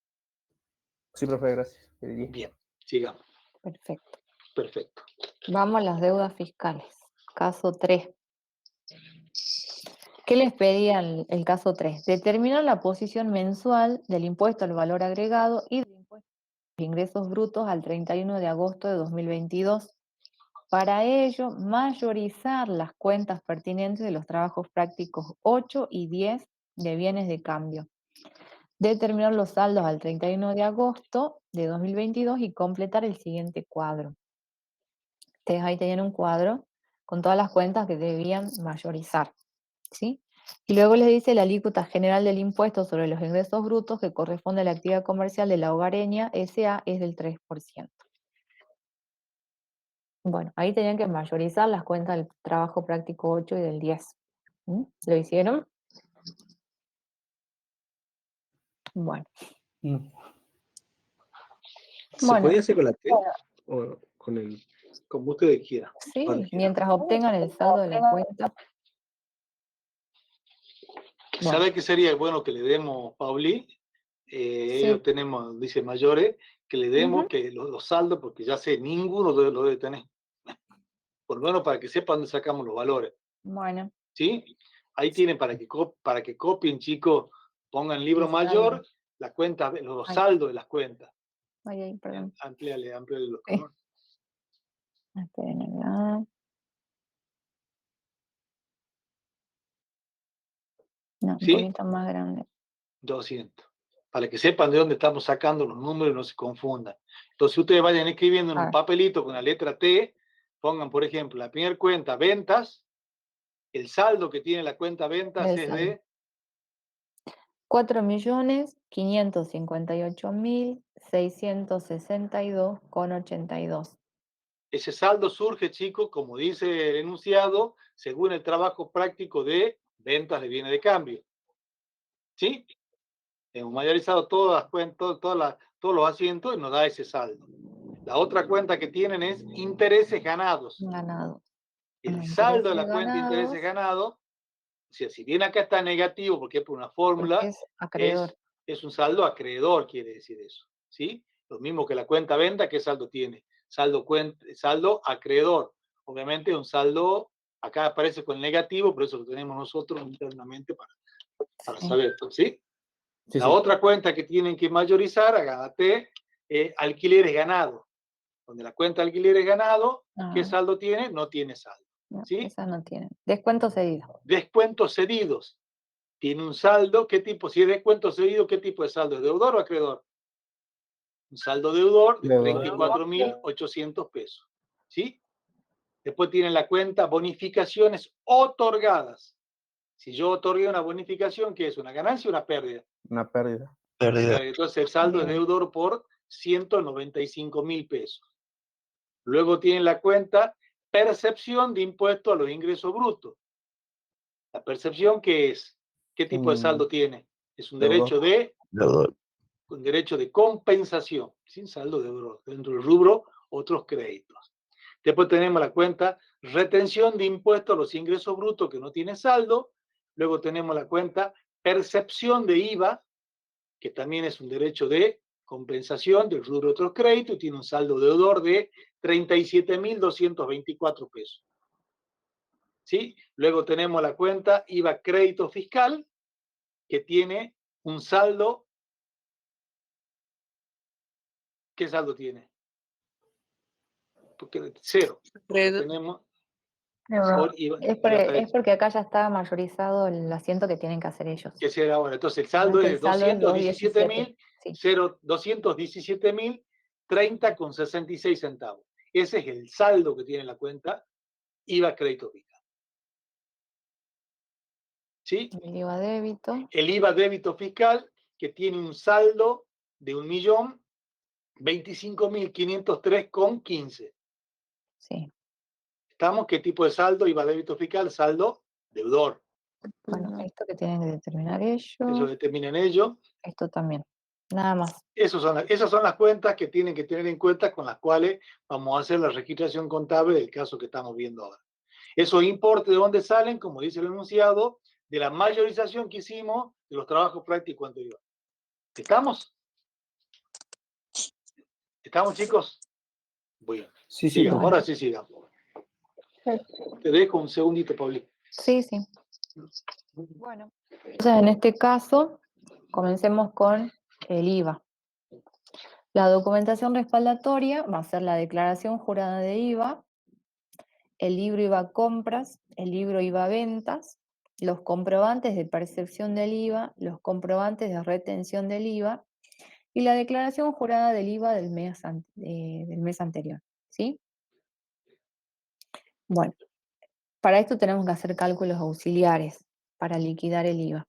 S9: Sí, profe, gracias. De 10.
S2: Bien, sigamos.
S1: Perfecto.
S2: Perfecto.
S1: Vamos a las deudas fiscales. Caso 3. ¿Qué les pedía el caso 3? Determinar la posición mensual del impuesto al valor agregado y del impuesto a los ingresos brutos al 31 de agosto de 2022. Para ello, mayorizar las cuentas pertinentes de los trabajos prácticos 8 y 10 de bienes de cambio. Determinar los saldos al 31 de agosto de 2022 y completar el siguiente cuadro. Ustedes ahí tenían un cuadro con todas las cuentas que debían mayorizar, ¿sí? Y luego les dice la alícuota general del impuesto sobre los ingresos brutos que corresponde a la actividad comercial de la hogareña S.A. es del 3%. Bueno, ahí tenían que mayorizar las cuentas del trabajo práctico 8 y del 10. ¿Lo hicieron? Bueno.
S3: ¿Se
S1: Bueno,
S3: podía hacer con la T o con el...?
S2: Como ustedes quieran.
S1: sí,
S2: Cualquiera.
S1: mientras obtengan el saldo de la cuenta. Bueno,
S2: ¿Sabe qué sería bueno que le demos, Pauli?
S1: sí.
S2: Ellos tenemos, dice mayores, que le demos
S1: Ujú.
S2: que los saldos, porque ya sé, ninguno lo debe tener. Por lo menos para que sepan dónde sacamos los valores.
S1: Bueno,
S2: ¿Sí? Ahí tienen para que copien, chicos, pongan libro
S1: el
S2: mayor,
S1: saldo.
S2: la cuenta, los
S1: Ay.
S2: saldos de las cuentas.
S1: Ay, perdón.
S2: Amplíale los
S1: Sí.
S2: colores.
S1: Esperen acá. No, un
S2: ¿Sí?
S1: poquito más grande.
S2: 200. Para que sepan de dónde estamos sacando los números y no se confundan. Entonces ustedes vayan escribiendo en un papelito con la letra T, pongan, por ejemplo, la primera cuenta, ventas, el saldo que tiene la cuenta ventas
S1: El
S2: es
S1: saldo.
S2: de
S1: 4.558.662,82.
S2: ese saldo surge, chicos, como dice el enunciado, según el trabajo práctico de ventas de bienes de cambio. ¿Sí? Hemos mayorizado todas las cuentas, todos los asientos y nos da ese saldo. La otra cuenta que tienen es intereses ganados.
S1: Ganado.
S2: El saldo de la cuenta de
S1: Intereses
S2: intereses ganados, o sea, si bien acá está negativo porque es por una fórmula,
S1: porque es acreedor.
S2: es un saldo acreedor, quiere decir eso. ¿Sí? Lo mismo que la cuenta venta, ¿qué saldo tiene? Saldo acreedor. Obviamente un saldo, acá aparece con negativo, por eso lo tenemos nosotros internamente para
S1: Sí.
S2: saber. ¿Sí?
S9: Sí,
S2: La
S9: sí.
S2: otra cuenta que tienen que mayorizar, agárrate, alquileres ganados. Donde la cuenta alquileres ganado, ¿qué
S1: Ah,
S2: saldo tiene? No tiene saldo.
S1: no,
S2: ¿Sí?
S1: esa no tiene. Descuento cedido.
S2: Descuentos cedidos. Tiene un saldo, ¿qué tipo? Si es descuento cedido, ¿qué tipo de saldo? ¿Es deudor o acreedor? Un saldo deudor de
S9: Deudor.
S2: 34.800 pesos. ¿Sí? Después tienen la cuenta bonificaciones otorgadas. Si yo otorgué una bonificación, ¿qué es? ¿Una ganancia o una pérdida?
S9: Una pérdida.
S2: Entonces el saldo es deudor por 195.000 pesos. Luego tienen la cuenta percepción de impuesto a los ingresos brutos. La percepción, ¿qué es? ¿Qué tipo de saldo tiene? Es un
S9: Deudor.
S2: derecho de compensación, sin saldo deudor. Dentro del rubro, otros créditos. Después tenemos la cuenta retención de impuesto a los ingresos brutos que no tiene saldo. Luego tenemos la cuenta percepción de IVA, que también es un derecho de compensación del rubro de otros créditos y tiene un saldo deudor de 37.224 pesos. ¿Sí? Luego tenemos la cuenta IVA crédito fiscal, que tiene un saldo. ¿Qué saldo tiene? Porque cero. Porque tenemos por IVA,
S1: Es porque acá ya está mayorizado el asiento que tienen que hacer ellos.
S2: que será ahora. Entonces el saldo es de
S1: El saldo es 217. Sí.
S2: 217.030,66 centavos. Ese es el saldo que tiene la cuenta IVA crédito fiscal. ¿Sí?
S1: El IVA débito.
S2: El IVA débito fiscal, que tiene un saldo de 1.025.503,15.
S1: Sí.
S2: ¿Estamos? ¿Qué tipo de saldo? IVA débito fiscal, saldo deudor.
S1: Bueno, esto que tienen que determinar ellos.
S2: Eso determinan ellos.
S1: Esto también. Nada más.
S2: Esas son las cuentas que tienen que tener en cuenta con las cuales vamos a hacer la registración contable del caso que estamos viendo ahora. Esos importes, ¿de dónde salen? Como dice el enunciado, de la mayorización que hicimos de los trabajos prácticos anteriores. ¿Estamos? ¿Estamos, chicos? Bueno,
S9: Sí, sí,
S2: sigamos,
S9: profe.
S2: ahora sí sigamos. Te dejo un segundito, Paulito.
S1: Sí, sí. Bueno, entonces en este caso, comencemos con el IVA. La documentación respaldatoria va a ser la declaración jurada de IVA, el libro IVA compras, el libro IVA ventas, los comprobantes de percepción del IVA, los comprobantes de retención del IVA y la declaración jurada del IVA del mes anterior, ¿sí? Bueno, Para esto tenemos que hacer cálculos auxiliares para liquidar el IVA.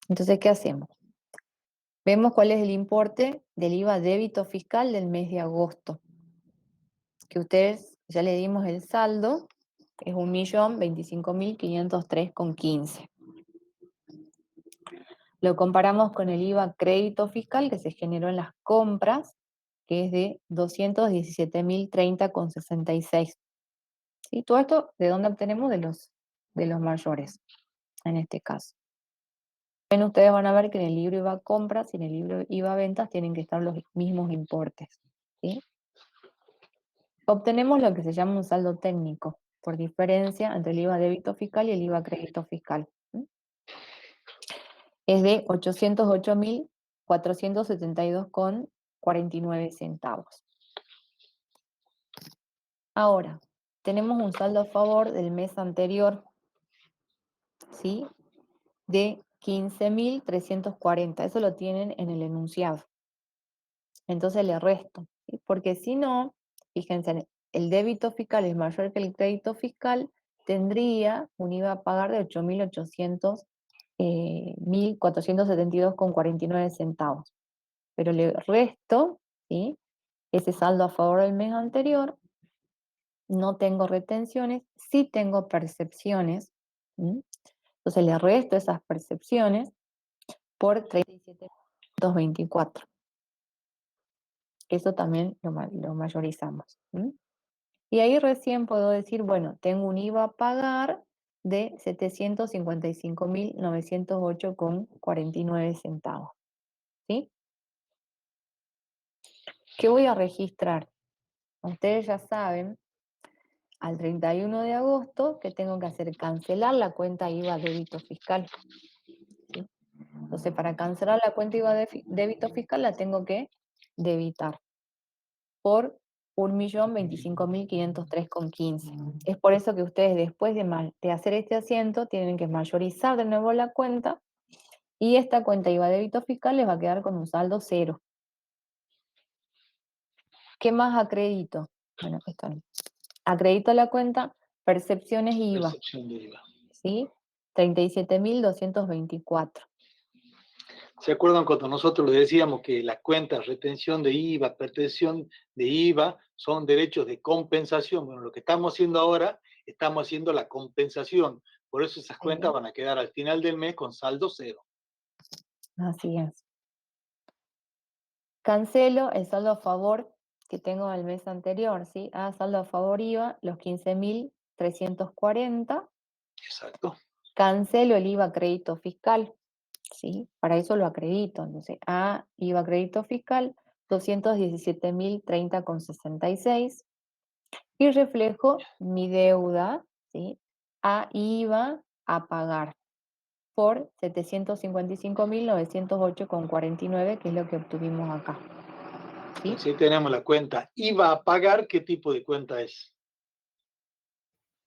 S1: Entonces, ¿qué hacemos? Vemos cuál es el importe del IVA débito fiscal del mes de agosto. Que ustedes ya le dimos el saldo, es 1.025.503,15. Lo comparamos con el IVA crédito fiscal que se generó en las compras, que es de 217.030,66. ¿Sí? Todo esto, ¿de dónde obtenemos? De los mayores, en este caso. Bueno, ustedes van a ver que en el libro IVA compras y en el libro IVA ventas tienen que estar los mismos importes. ¿Sí? Obtenemos lo que se llama un saldo técnico, por diferencia entre el IVA débito fiscal y el IVA crédito fiscal. Es de 808.472,49 centavos. Ahora, tenemos un saldo a favor del mes anterior, ¿sí? De 15.340. Eso lo tienen en el enunciado. Entonces le resto, ¿sí? Porque si no, fíjense, el débito fiscal es mayor que el crédito fiscal, tendría un IVA a pagar de 1.472,49 centavos. Pero le resto, ¿sí? Ese saldo a favor del mes anterior, no tengo retenciones, sí tengo percepciones, ¿sí? Entonces le resto esas percepciones por 37.224. Eso también lo mayorizamos. ¿Sí? Y ahí recién puedo decir, bueno, tengo un IVA a pagar de 755.908,49 centavos. ¿Sí? ¿Qué voy a registrar? Ustedes ya saben, al 31 de agosto, que tengo que hacer? Cancelar la cuenta IVA débito fiscal. ¿Sí? Entonces, para cancelar la cuenta IVA débito fiscal, la tengo que debitar por 1.025.503,15. Es por eso que ustedes, después de hacer este asiento, tienen que mayorizar de nuevo la cuenta, y esta cuenta IVA débito fiscal les va a quedar con un saldo cero. ¿Qué más acredito? Bueno, esto no. Acredito la cuenta percepciones IVA.
S2: Percepción de IVA.
S1: ¿Sí? 37.224.
S2: ¿Se acuerdan cuando nosotros le decíamos que las cuentas retención de IVA, percepción de IVA son derechos de compensación? Bueno, lo que estamos haciendo ahora, estamos haciendo la compensación. Por eso esas cuentas van a quedar al final del mes con saldo cero.
S1: Así es. Cancelo el saldo a favor que tengo del mes anterior, ¿sí? Saldo a favor IVA, los 15.340.
S2: Exacto.
S1: Cancelo el IVA crédito fiscal, ¿sí? Para eso lo acredito. Entonces, IVA crédito fiscal, 217.030,66. Y reflejo mi deuda, ¿sí? IVA a pagar por 755.908,49, que es lo que obtuvimos acá. ¿Sí?
S2: Entonces, tenemos la cuenta IVA a pagar. ¿Qué tipo de cuenta es?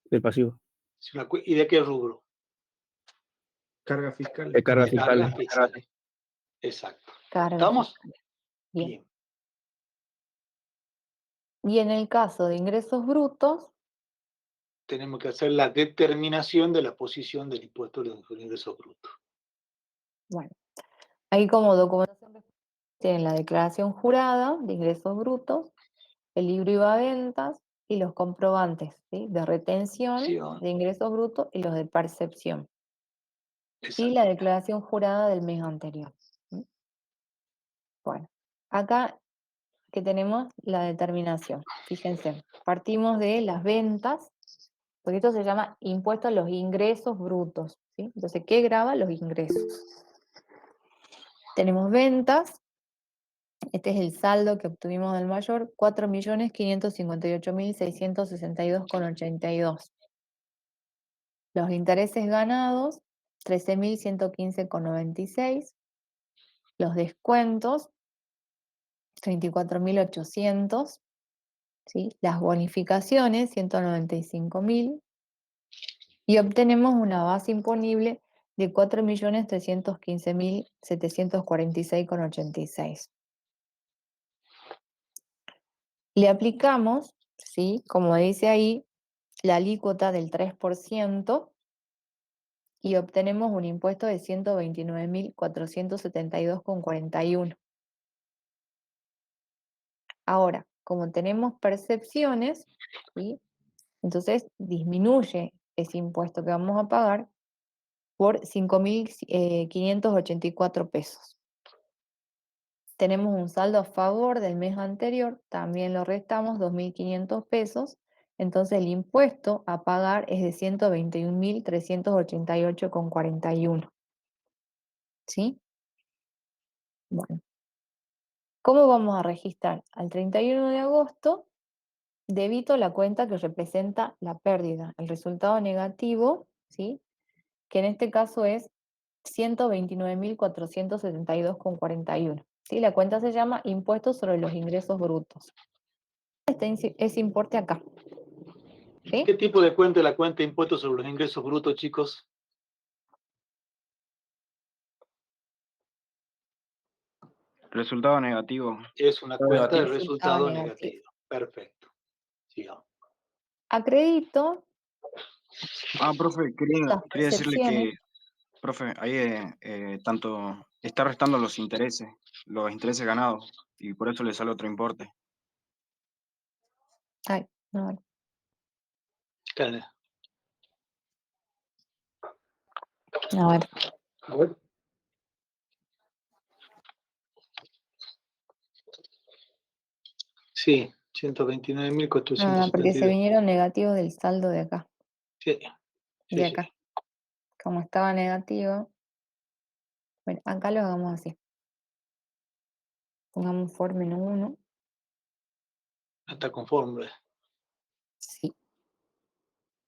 S9: Del pasivo.
S2: ¿Y de qué rubro?
S3: Carga fiscal.
S9: De carga
S2: Carga
S9: fiscal.
S2: fiscal. Exacto.
S1: Carga
S2: ¿Estamos?
S1: fiscal. Bien. Y en el caso de ingresos brutos,
S2: tenemos que hacer la determinación de la posición del impuesto de los ingresos brutos.
S1: bueno, ahí como documentación tienen la declaración jurada de ingresos brutos, el libro IVA ventas y los comprobantes, ¿sí? De retención de ingresos brutos y los de percepción.
S2: Exacto.
S1: Y la declaración jurada del mes anterior. ¿Sí? Bueno, acá que tenemos la determinación. Fíjense, partimos de las ventas, porque esto se llama impuesto a los ingresos brutos. ¿Sí? Entonces, ¿qué grava? Los ingresos. Tenemos ventas. Este es el saldo que obtuvimos del mayor, 4.558.662,82. Los intereses ganados, 13.115,96. Los descuentos, 34.800. ¿Sí? Las bonificaciones, 195.000. Y obtenemos una base imponible de 4.315.746,86. Le aplicamos, ¿sí? Como dice ahí, la alícuota del 3% y obtenemos un impuesto de 129.472,41. Ahora, como tenemos percepciones, ¿sí? Entonces disminuye ese impuesto que vamos a pagar por 5.584 pesos. Tenemos un saldo a favor del mes anterior, también lo restamos, 2.500 pesos. Entonces el impuesto a pagar es de 121.388,41. ¿Sí? Bueno. ¿Cómo vamos a registrar? Al 31 de agosto debito la cuenta que representa la pérdida, el resultado negativo, ¿sí? Que en este caso es 129.472,41. ¿Sí? La cuenta se llama Impuestos sobre los Ingresos Brutos. Ese importe acá. ¿Sí?
S2: ¿Qué tipo de cuenta es la cuenta de impuestos sobre los ingresos brutos, chicos?
S10: Resultado negativo.
S2: Es una cuenta de
S1: Resultado
S2: resultado
S1: negativo.
S2: negativo. Perfecto. Sigamos.
S1: Acredito
S10: Profe,
S1: las
S10: quería decirle
S1: percepciones.
S10: que, profe, ahí tanto está restando los intereses ganados, y por eso le sale otro importe.
S1: Ay, no.
S2: Cállate.
S1: A ver.
S2: A ver. Sí,
S1: No, porque se
S2: 129.472.
S1: vinieron negativos del saldo de acá.
S2: Sí, sí,
S1: De
S2: sí.
S1: acá. Como estaba negativo. Bueno, acá lo hagamos así. Pongamos for menos 1.
S2: Está conforme.
S1: Sí,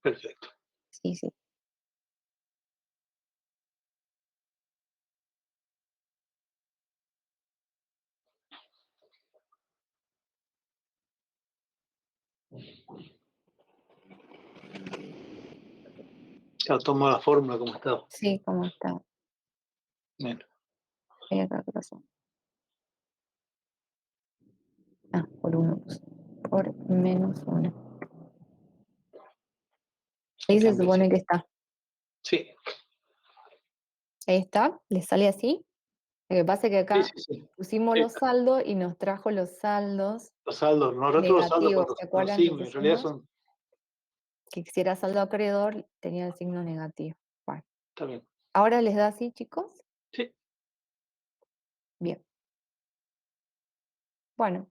S2: Perfecto.
S1: sí, sí.
S2: Ya toma la fórmula como estaba.
S1: Sí, como está.
S2: Bien.
S1: Ahí acá, ¿qué pasó? Ah, por 1. Por menos 1. Ahí se supone que está.
S2: Sí,
S1: Ahí está. ¿Le sale así? Lo que pasa es que acá
S2: sí.
S1: pusimos
S2: Sí.
S1: los saldos y nos trajo los saldos
S2: Los saldos, nosotros los saldos
S1: negativos.
S2: con
S1: ¿Se
S2: los
S1: acuerdan que
S2: signos, en realidad
S1: pusimos?
S2: son.
S1: Que si era saldo acreedor, tenía el signo negativo. Bueno.
S2: Está bien.
S1: ¿Ahora les da así, chicos?
S2: Sí.
S1: Bien. Bueno,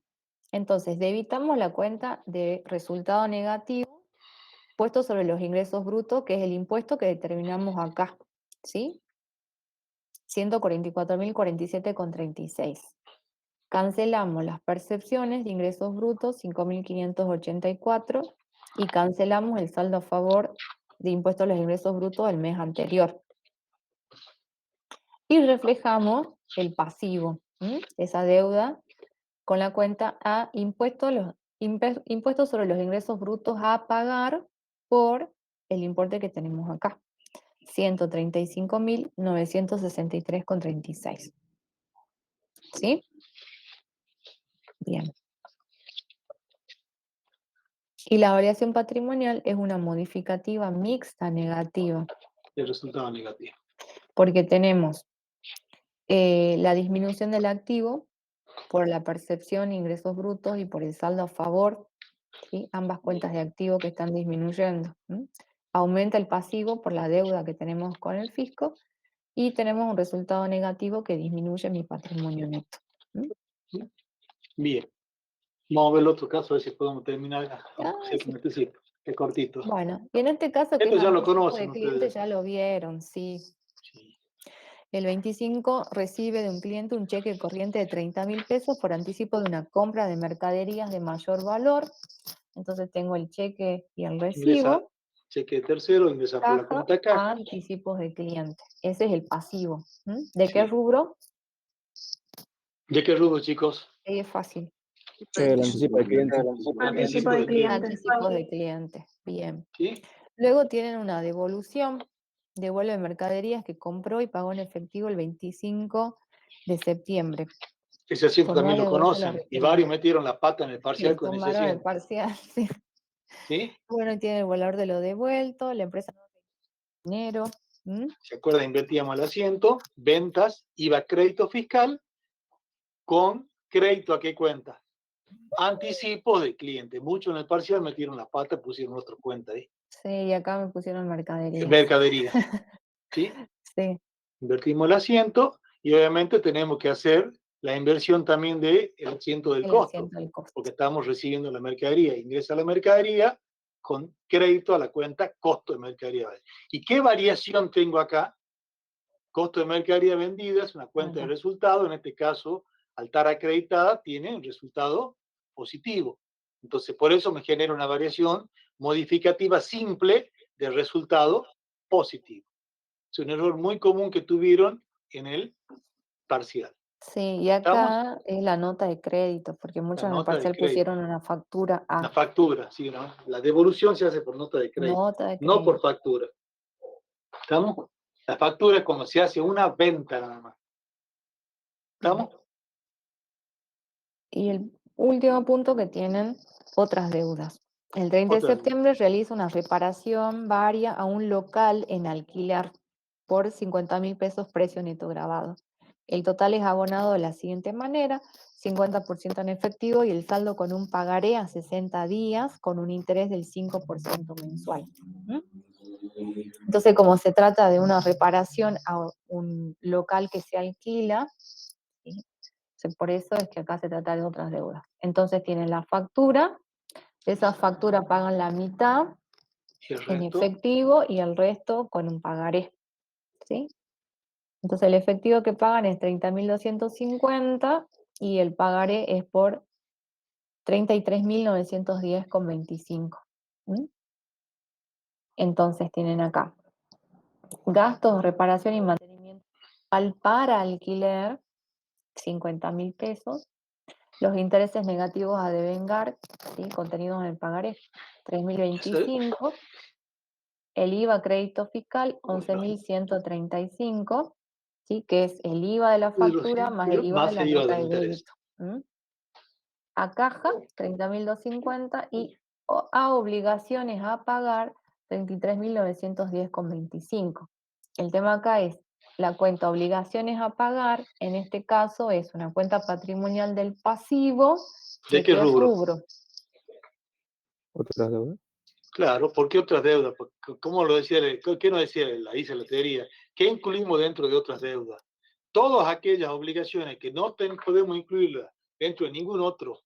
S1: entonces debitamos la cuenta de resultado negativo puesto sobre los ingresos brutos, que es el impuesto que determinamos acá, ¿sí? 144.047,36. Cancelamos las percepciones de ingresos brutos, 5.584, y cancelamos el saldo a favor de impuesto a los ingresos brutos del mes anterior. Y reflejamos el pasivo, esa deuda, con la cuenta a impuestos sobre los ingresos brutos a pagar por el importe que tenemos acá, 135.963,36. ¿Sí? Bien. Y la variación patrimonial es una modificativa mixta negativa,
S2: El resultado negativo.
S1: porque tenemos la disminución del activo por la percepción de ingresos brutos y por el saldo a favor, ¿sí? Ambas cuentas de activo que están disminuyendo. Aumenta el pasivo por la deuda que tenemos con el fisco y tenemos un resultado negativo que disminuye mi patrimonio neto.
S2: Bien. Vamos a ver el otro caso, a ver si podemos terminar.
S1: Ah,
S2: Sí,
S1: sí.
S2: es cortito.
S1: Bueno, y en este caso que
S2: Esto
S1: es
S2: ya lo
S1: anticipo
S2: conocen
S1: de cliente,
S2: ustedes.
S1: ya lo vieron, sí.
S2: Sí.
S1: El 25 recibe de un cliente un cheque corriente de 30.000 pesos por anticipo de una compra de mercaderías de mayor valor. Entonces tengo el cheque y el
S2: Ingresa
S1: recibo.
S2: cheque de tercero, ingresa por la
S1: Caja
S2: cuenta acá.
S1: a anticipos de cliente. Ese es el pasivo. ¿De qué
S2: Sí.
S1: rubro?
S2: ¿De qué rubro, chicos?
S1: Es fácil.
S3: El anticipo de cliente.
S5: Anticipo de cliente.
S1: Anticipos de cliente. Bien.
S2: ¿Sí?
S1: Luego tienen una devolución. Devuelve mercaderías que compró y pagó en efectivo el 25 de septiembre.
S2: Ese siempre
S1: Por no
S2: también lo
S1: haber devuelto la
S2: conocen. Y varios
S1: referida.
S2: metieron la pata en el parcial
S1: Sí,
S2: con ese
S1: tomaron el
S2: 100.
S1: parcial. Sí.
S2: ¿Sí?
S1: Bueno, tiene el valor de lo devuelto, la empresa no tiene dinero.
S2: ¿Se acuerda? Invertíamos el asiento, ventas, IVA, crédito fiscal, con crédito a qué cuenta. Anticipos del cliente. Muchos en el parcial metieron la pata y pusieron otra cuenta ahí.
S1: Sí, y acá me pusieron mercaderías.
S2: Mercadería. ¿Sí?
S1: Sí.
S2: Invertimos el asiento y obviamente tenemos que hacer la inversión también del asiento del
S1: El
S2: costo,
S1: asiento del costo.
S2: porque estamos recibiendo la mercadería. Ingresa la mercadería con crédito a la cuenta costo de mercadería. ¿Y qué variación tengo acá? Costo de mercadería vendida es una cuenta de resultado. En este caso, al estar acreditada, tiene un resultado positivo. Entonces, por eso me genera una variación modificativa simple de resultado positivo. Es un error muy común que tuvieron en el parcial.
S1: Sí, y
S2: ¿Estamos?
S1: acá es la nota de crédito, porque muchos en el
S2: nota de
S1: parcial
S2: crédito.
S1: pusieron una factura A.
S2: La factura, sí, ¿no? La devolución se hace por nota de crédito,
S1: Nota de
S2: no por
S1: crédito.
S2: factura. ¿Estamos? La factura es cuando se hace una venta nada más. ¿Estamos?
S1: Y el último punto que tienen otras deudas. El 30 de
S2: Otras.
S1: septiembre realiza una reparación varia a un local en alquiler por 50.000 pesos precio neto grabado. El total es abonado de la siguiente manera: 50% en efectivo y el saldo con un pagaré a 60 días con un interés del 5% mensual. Entonces, como se trata de una reparación a un local que se alquila, ¿sí? Por eso es que acá se trata de otras deudas. Entonces tienen la factura, de esa factura pagan la mitad en efectivo y el resto con un pagaré, ¿sí? Entonces el efectivo que pagan es 30.250 y el pagaré es por 33.910,25. Entonces tienen acá gastos, reparación y mantenimiento para alquiler, 50.000 pesos. Los intereses negativos a devengar, ¿sí? Contenidos en el pagaré, 3.025. El IVA crédito fiscal, 11.135, ¿sí? Que es el IVA de la factura más el IVA de la nota de débito. A caja, 30.250 y a obligaciones a pagar, 33.910,25. El tema acá es la cuenta obligaciones a pagar, en este caso es una cuenta patrimonial del pasivo.
S2: ¿De qué rubro?
S9: ¿Otras deudas?
S2: Claro, ¿por qué otras deudas? ¿Cómo lo decía? ¿Qué nos decía ahí se la teoría? ¿Qué incluimos dentro de otras deudas? Todas aquellas obligaciones que no podemos incluirlas dentro de ningún otro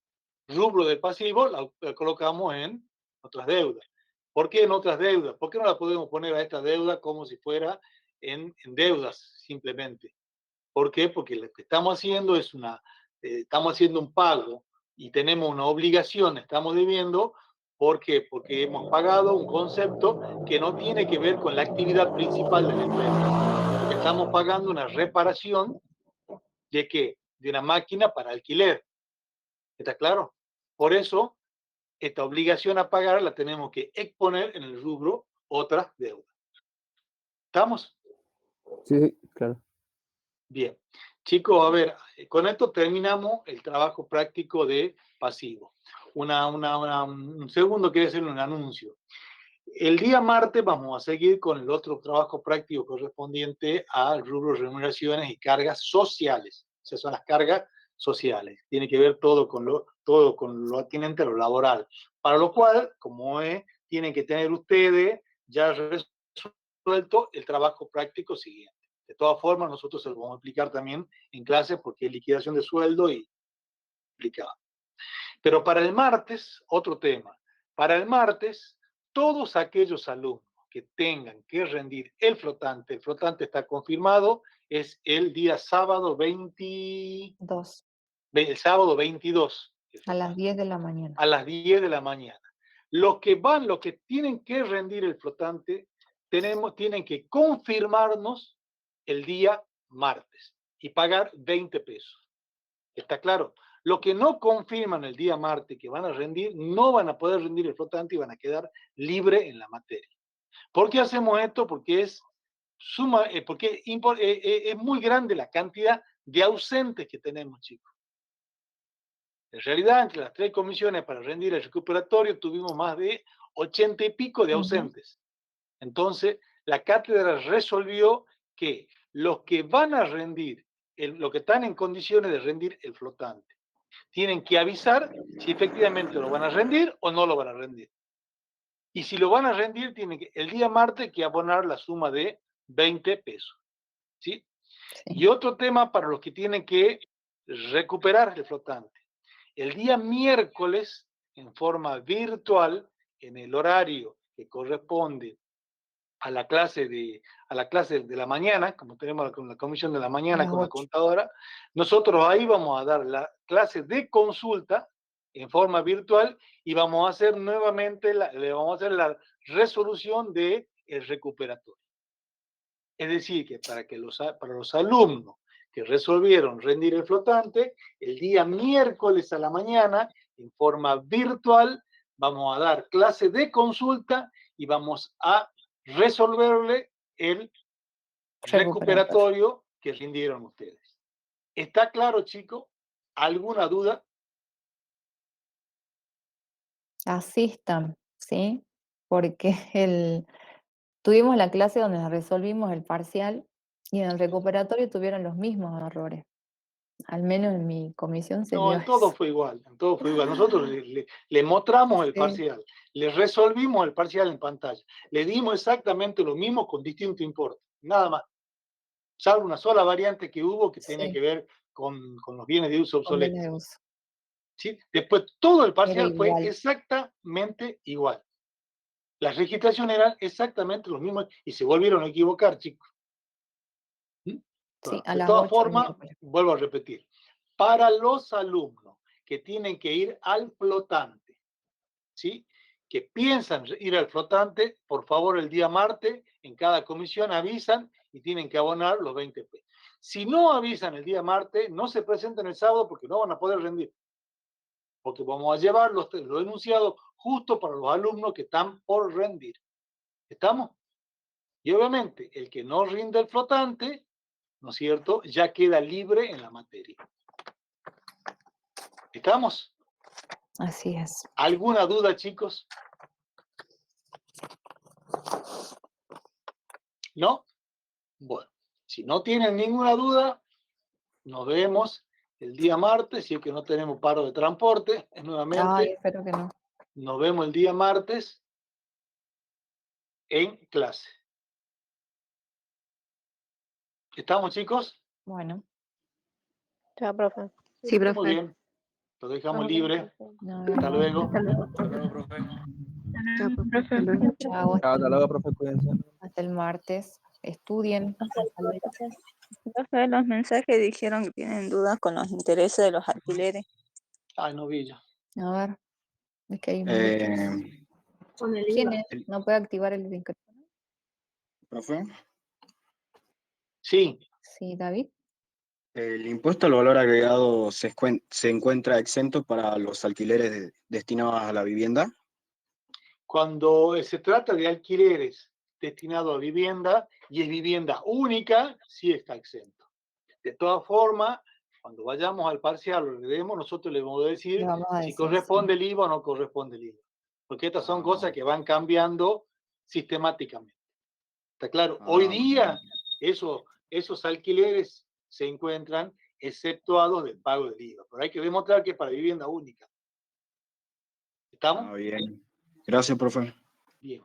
S2: rubro del pasivo, la colocamos en otras deudas. ¿Por qué en otras deudas? ¿Por qué no la podemos poner a esta deuda como si fuera en deudas simplemente? ¿Por qué? Porque lo que estamos haciendo es estamos haciendo un pago y tenemos una obligación, estamos debiendo. ¿Por qué? Porque hemos pagado un concepto que no tiene que ver con la actividad principal de la empresa. Estamos pagando una reparación ¿de qué? De una máquina para alquiler. ¿Está claro? Por eso, esta obligación a pagar la tenemos que exponer en el rubro otras deudas. ¿Estamos?
S9: Sí, claro.
S2: Bien. Chicos, a ver, con esto terminamos el trabajo práctico de pasivo. Un segundo quiero hacer un anuncio. El día martes vamos a seguir con el otro trabajo práctico correspondiente al rubro remuneraciones y cargas sociales. Esas son las cargas sociales. Tiene que ver todo con lo atinente a lo laboral. Para lo cual, como es, tienen que tener ustedes ya resuelto el trabajo práctico siguiente. De todas formas, nosotros se lo vamos a explicar también en clase porque es liquidación de sueldo y explicado. Pero para el martes, otro tema. Para el martes, todos aquellos alumnos que tengan que rendir el flotante está confirmado, es el día sábado 22. El sábado 22.
S1: A las 10 de la mañana.
S2: A las 10 de la mañana. Los que tienen que rendir el flotante, tienen que confirmarnos el día martes y pagar 20 pesos. ¿Está claro? Los que no confirman el día martes que van a rendir, no van a poder rendir el flotante y van a quedar libres en la materia. ¿Por qué hacemos esto? Porque es muy grande la cantidad de ausentes que tenemos, chicos. En realidad, entre las 3 comisiones para rendir el recuperatorio, tuvimos más de 80 y pico de ausentes. Entonces, la cátedra resolvió que los que van a rendir, los que están en condiciones de rendir el flotante, tienen que avisar si efectivamente lo van a rendir o no lo van a rendir. Y si lo van a rendir, tienen que, el día martes, que abonar la suma de 20 pesos. ¿Sí? Y otro tema para los que tienen que recuperar el flotante. El día miércoles, en forma virtual, en el horario que corresponde a la clase de la mañana, como tenemos la comisión de la mañana con la contadora, nosotros ahí vamos a dar la clase de consulta en forma virtual y vamos a hacer nuevamente le vamos a hacer la resolución del recuperatorio. Es decir, que para los alumnos que resolvieron rendir el flotante, el día miércoles a la mañana, en forma virtual, vamos a dar clase de consulta y vamos a resolverle el recuperatorio que rindieron ustedes. ¿Está claro, chicos? ¿Alguna duda?
S1: Asistan, ¿sí? Porque tuvimos la clase donde resolvimos el parcial y en el recuperatorio tuvieron los mismos errores. Al menos en mi comisión se
S2: No,
S1: vio
S2: en todo
S1: eso.
S2: fue igual, en todo fue igual. Nosotros le mostramos el
S1: Sí.
S2: parcial, le resolvimos el parcial en pantalla, le dimos exactamente lo mismo con distinto importe, nada más. Salvo una sola variante que hubo que tiene que ver con los bienes de uso
S1: Con bienes
S2: obsoletos.
S1: de uso.
S2: ¿Sí? Después todo el
S1: Era
S2: parcial fue
S1: igual.
S2: exactamente igual. Las registraciones eran exactamente los mismos y se volvieron a equivocar, chicos.
S1: Sí,
S2: Bueno,
S1: a
S2: de
S1: las
S2: todas
S1: 8 el
S2: formas,
S1: miércoles.
S2: vuelvo a repetir, para los alumnos que tienen que ir al flotante, ¿sí? Que piensan ir al flotante, por favor, el día martes, en cada comisión avisan y tienen que abonar los 20 pesos. Si no avisan el día martes, no se presenten el sábado porque no van a poder rendir. Porque vamos a llevar los enunciados justo para los alumnos que están por rendir. ¿Estamos? Y obviamente, el que no rinde el flotante, ¿no es cierto?, ya queda libre en la materia. ¿Estamos?
S1: Así es.
S2: ¿Alguna duda, chicos? ¿No? Bueno, si no tienen ninguna duda, nos vemos el día martes, si es que no tenemos paro de transporte, nuevamente.
S1: Ay, espero que no.
S2: Nos vemos el día martes en clase. ¿Estamos, chicos?
S1: Bueno.
S5: Chao, profe.
S4: Sí,
S2: Muy
S4: profe.
S2: bien. Lo dejamos libre.
S1: No,
S2: Hasta luego.
S9: Hasta luego, profe.
S4: Chao, profe. Hasta luego.
S1: chao,
S9: Hasta luego, profe. Cuídense.
S1: hasta el martes. Estudien.
S11: Profe, los mensajes dijeron que tienen dudas con los intereses de los alquileres.
S2: Ay, no vi yo.
S1: A ver. Es que hay muchos.
S5: Con el
S1: ¿Quién
S5: IVA.
S1: es? ¿No puede activar el micrófono?
S10: Profe,
S2: Sí,
S1: Sí, David.
S10: el impuesto al valor agregado se encuentra exento para los alquileres destinados a la vivienda.
S2: cuando se trata de alquileres destinados a vivienda y es vivienda única, sí está exento. De todas formas, cuando vayamos al parcial o le demos, nosotros le vamos a decir
S1: Le vamos a
S2: si
S1: decir,
S2: corresponde el IVA o no corresponde el IVA. Porque estas son cosas que van cambiando sistemáticamente. ¿Está claro? Hoy día esos alquileres se encuentran exceptuados del pago del IVA. Pero hay que demostrar que es para vivienda única. ¿Estamos?
S10: Bien. Gracias, profe.
S2: Bien.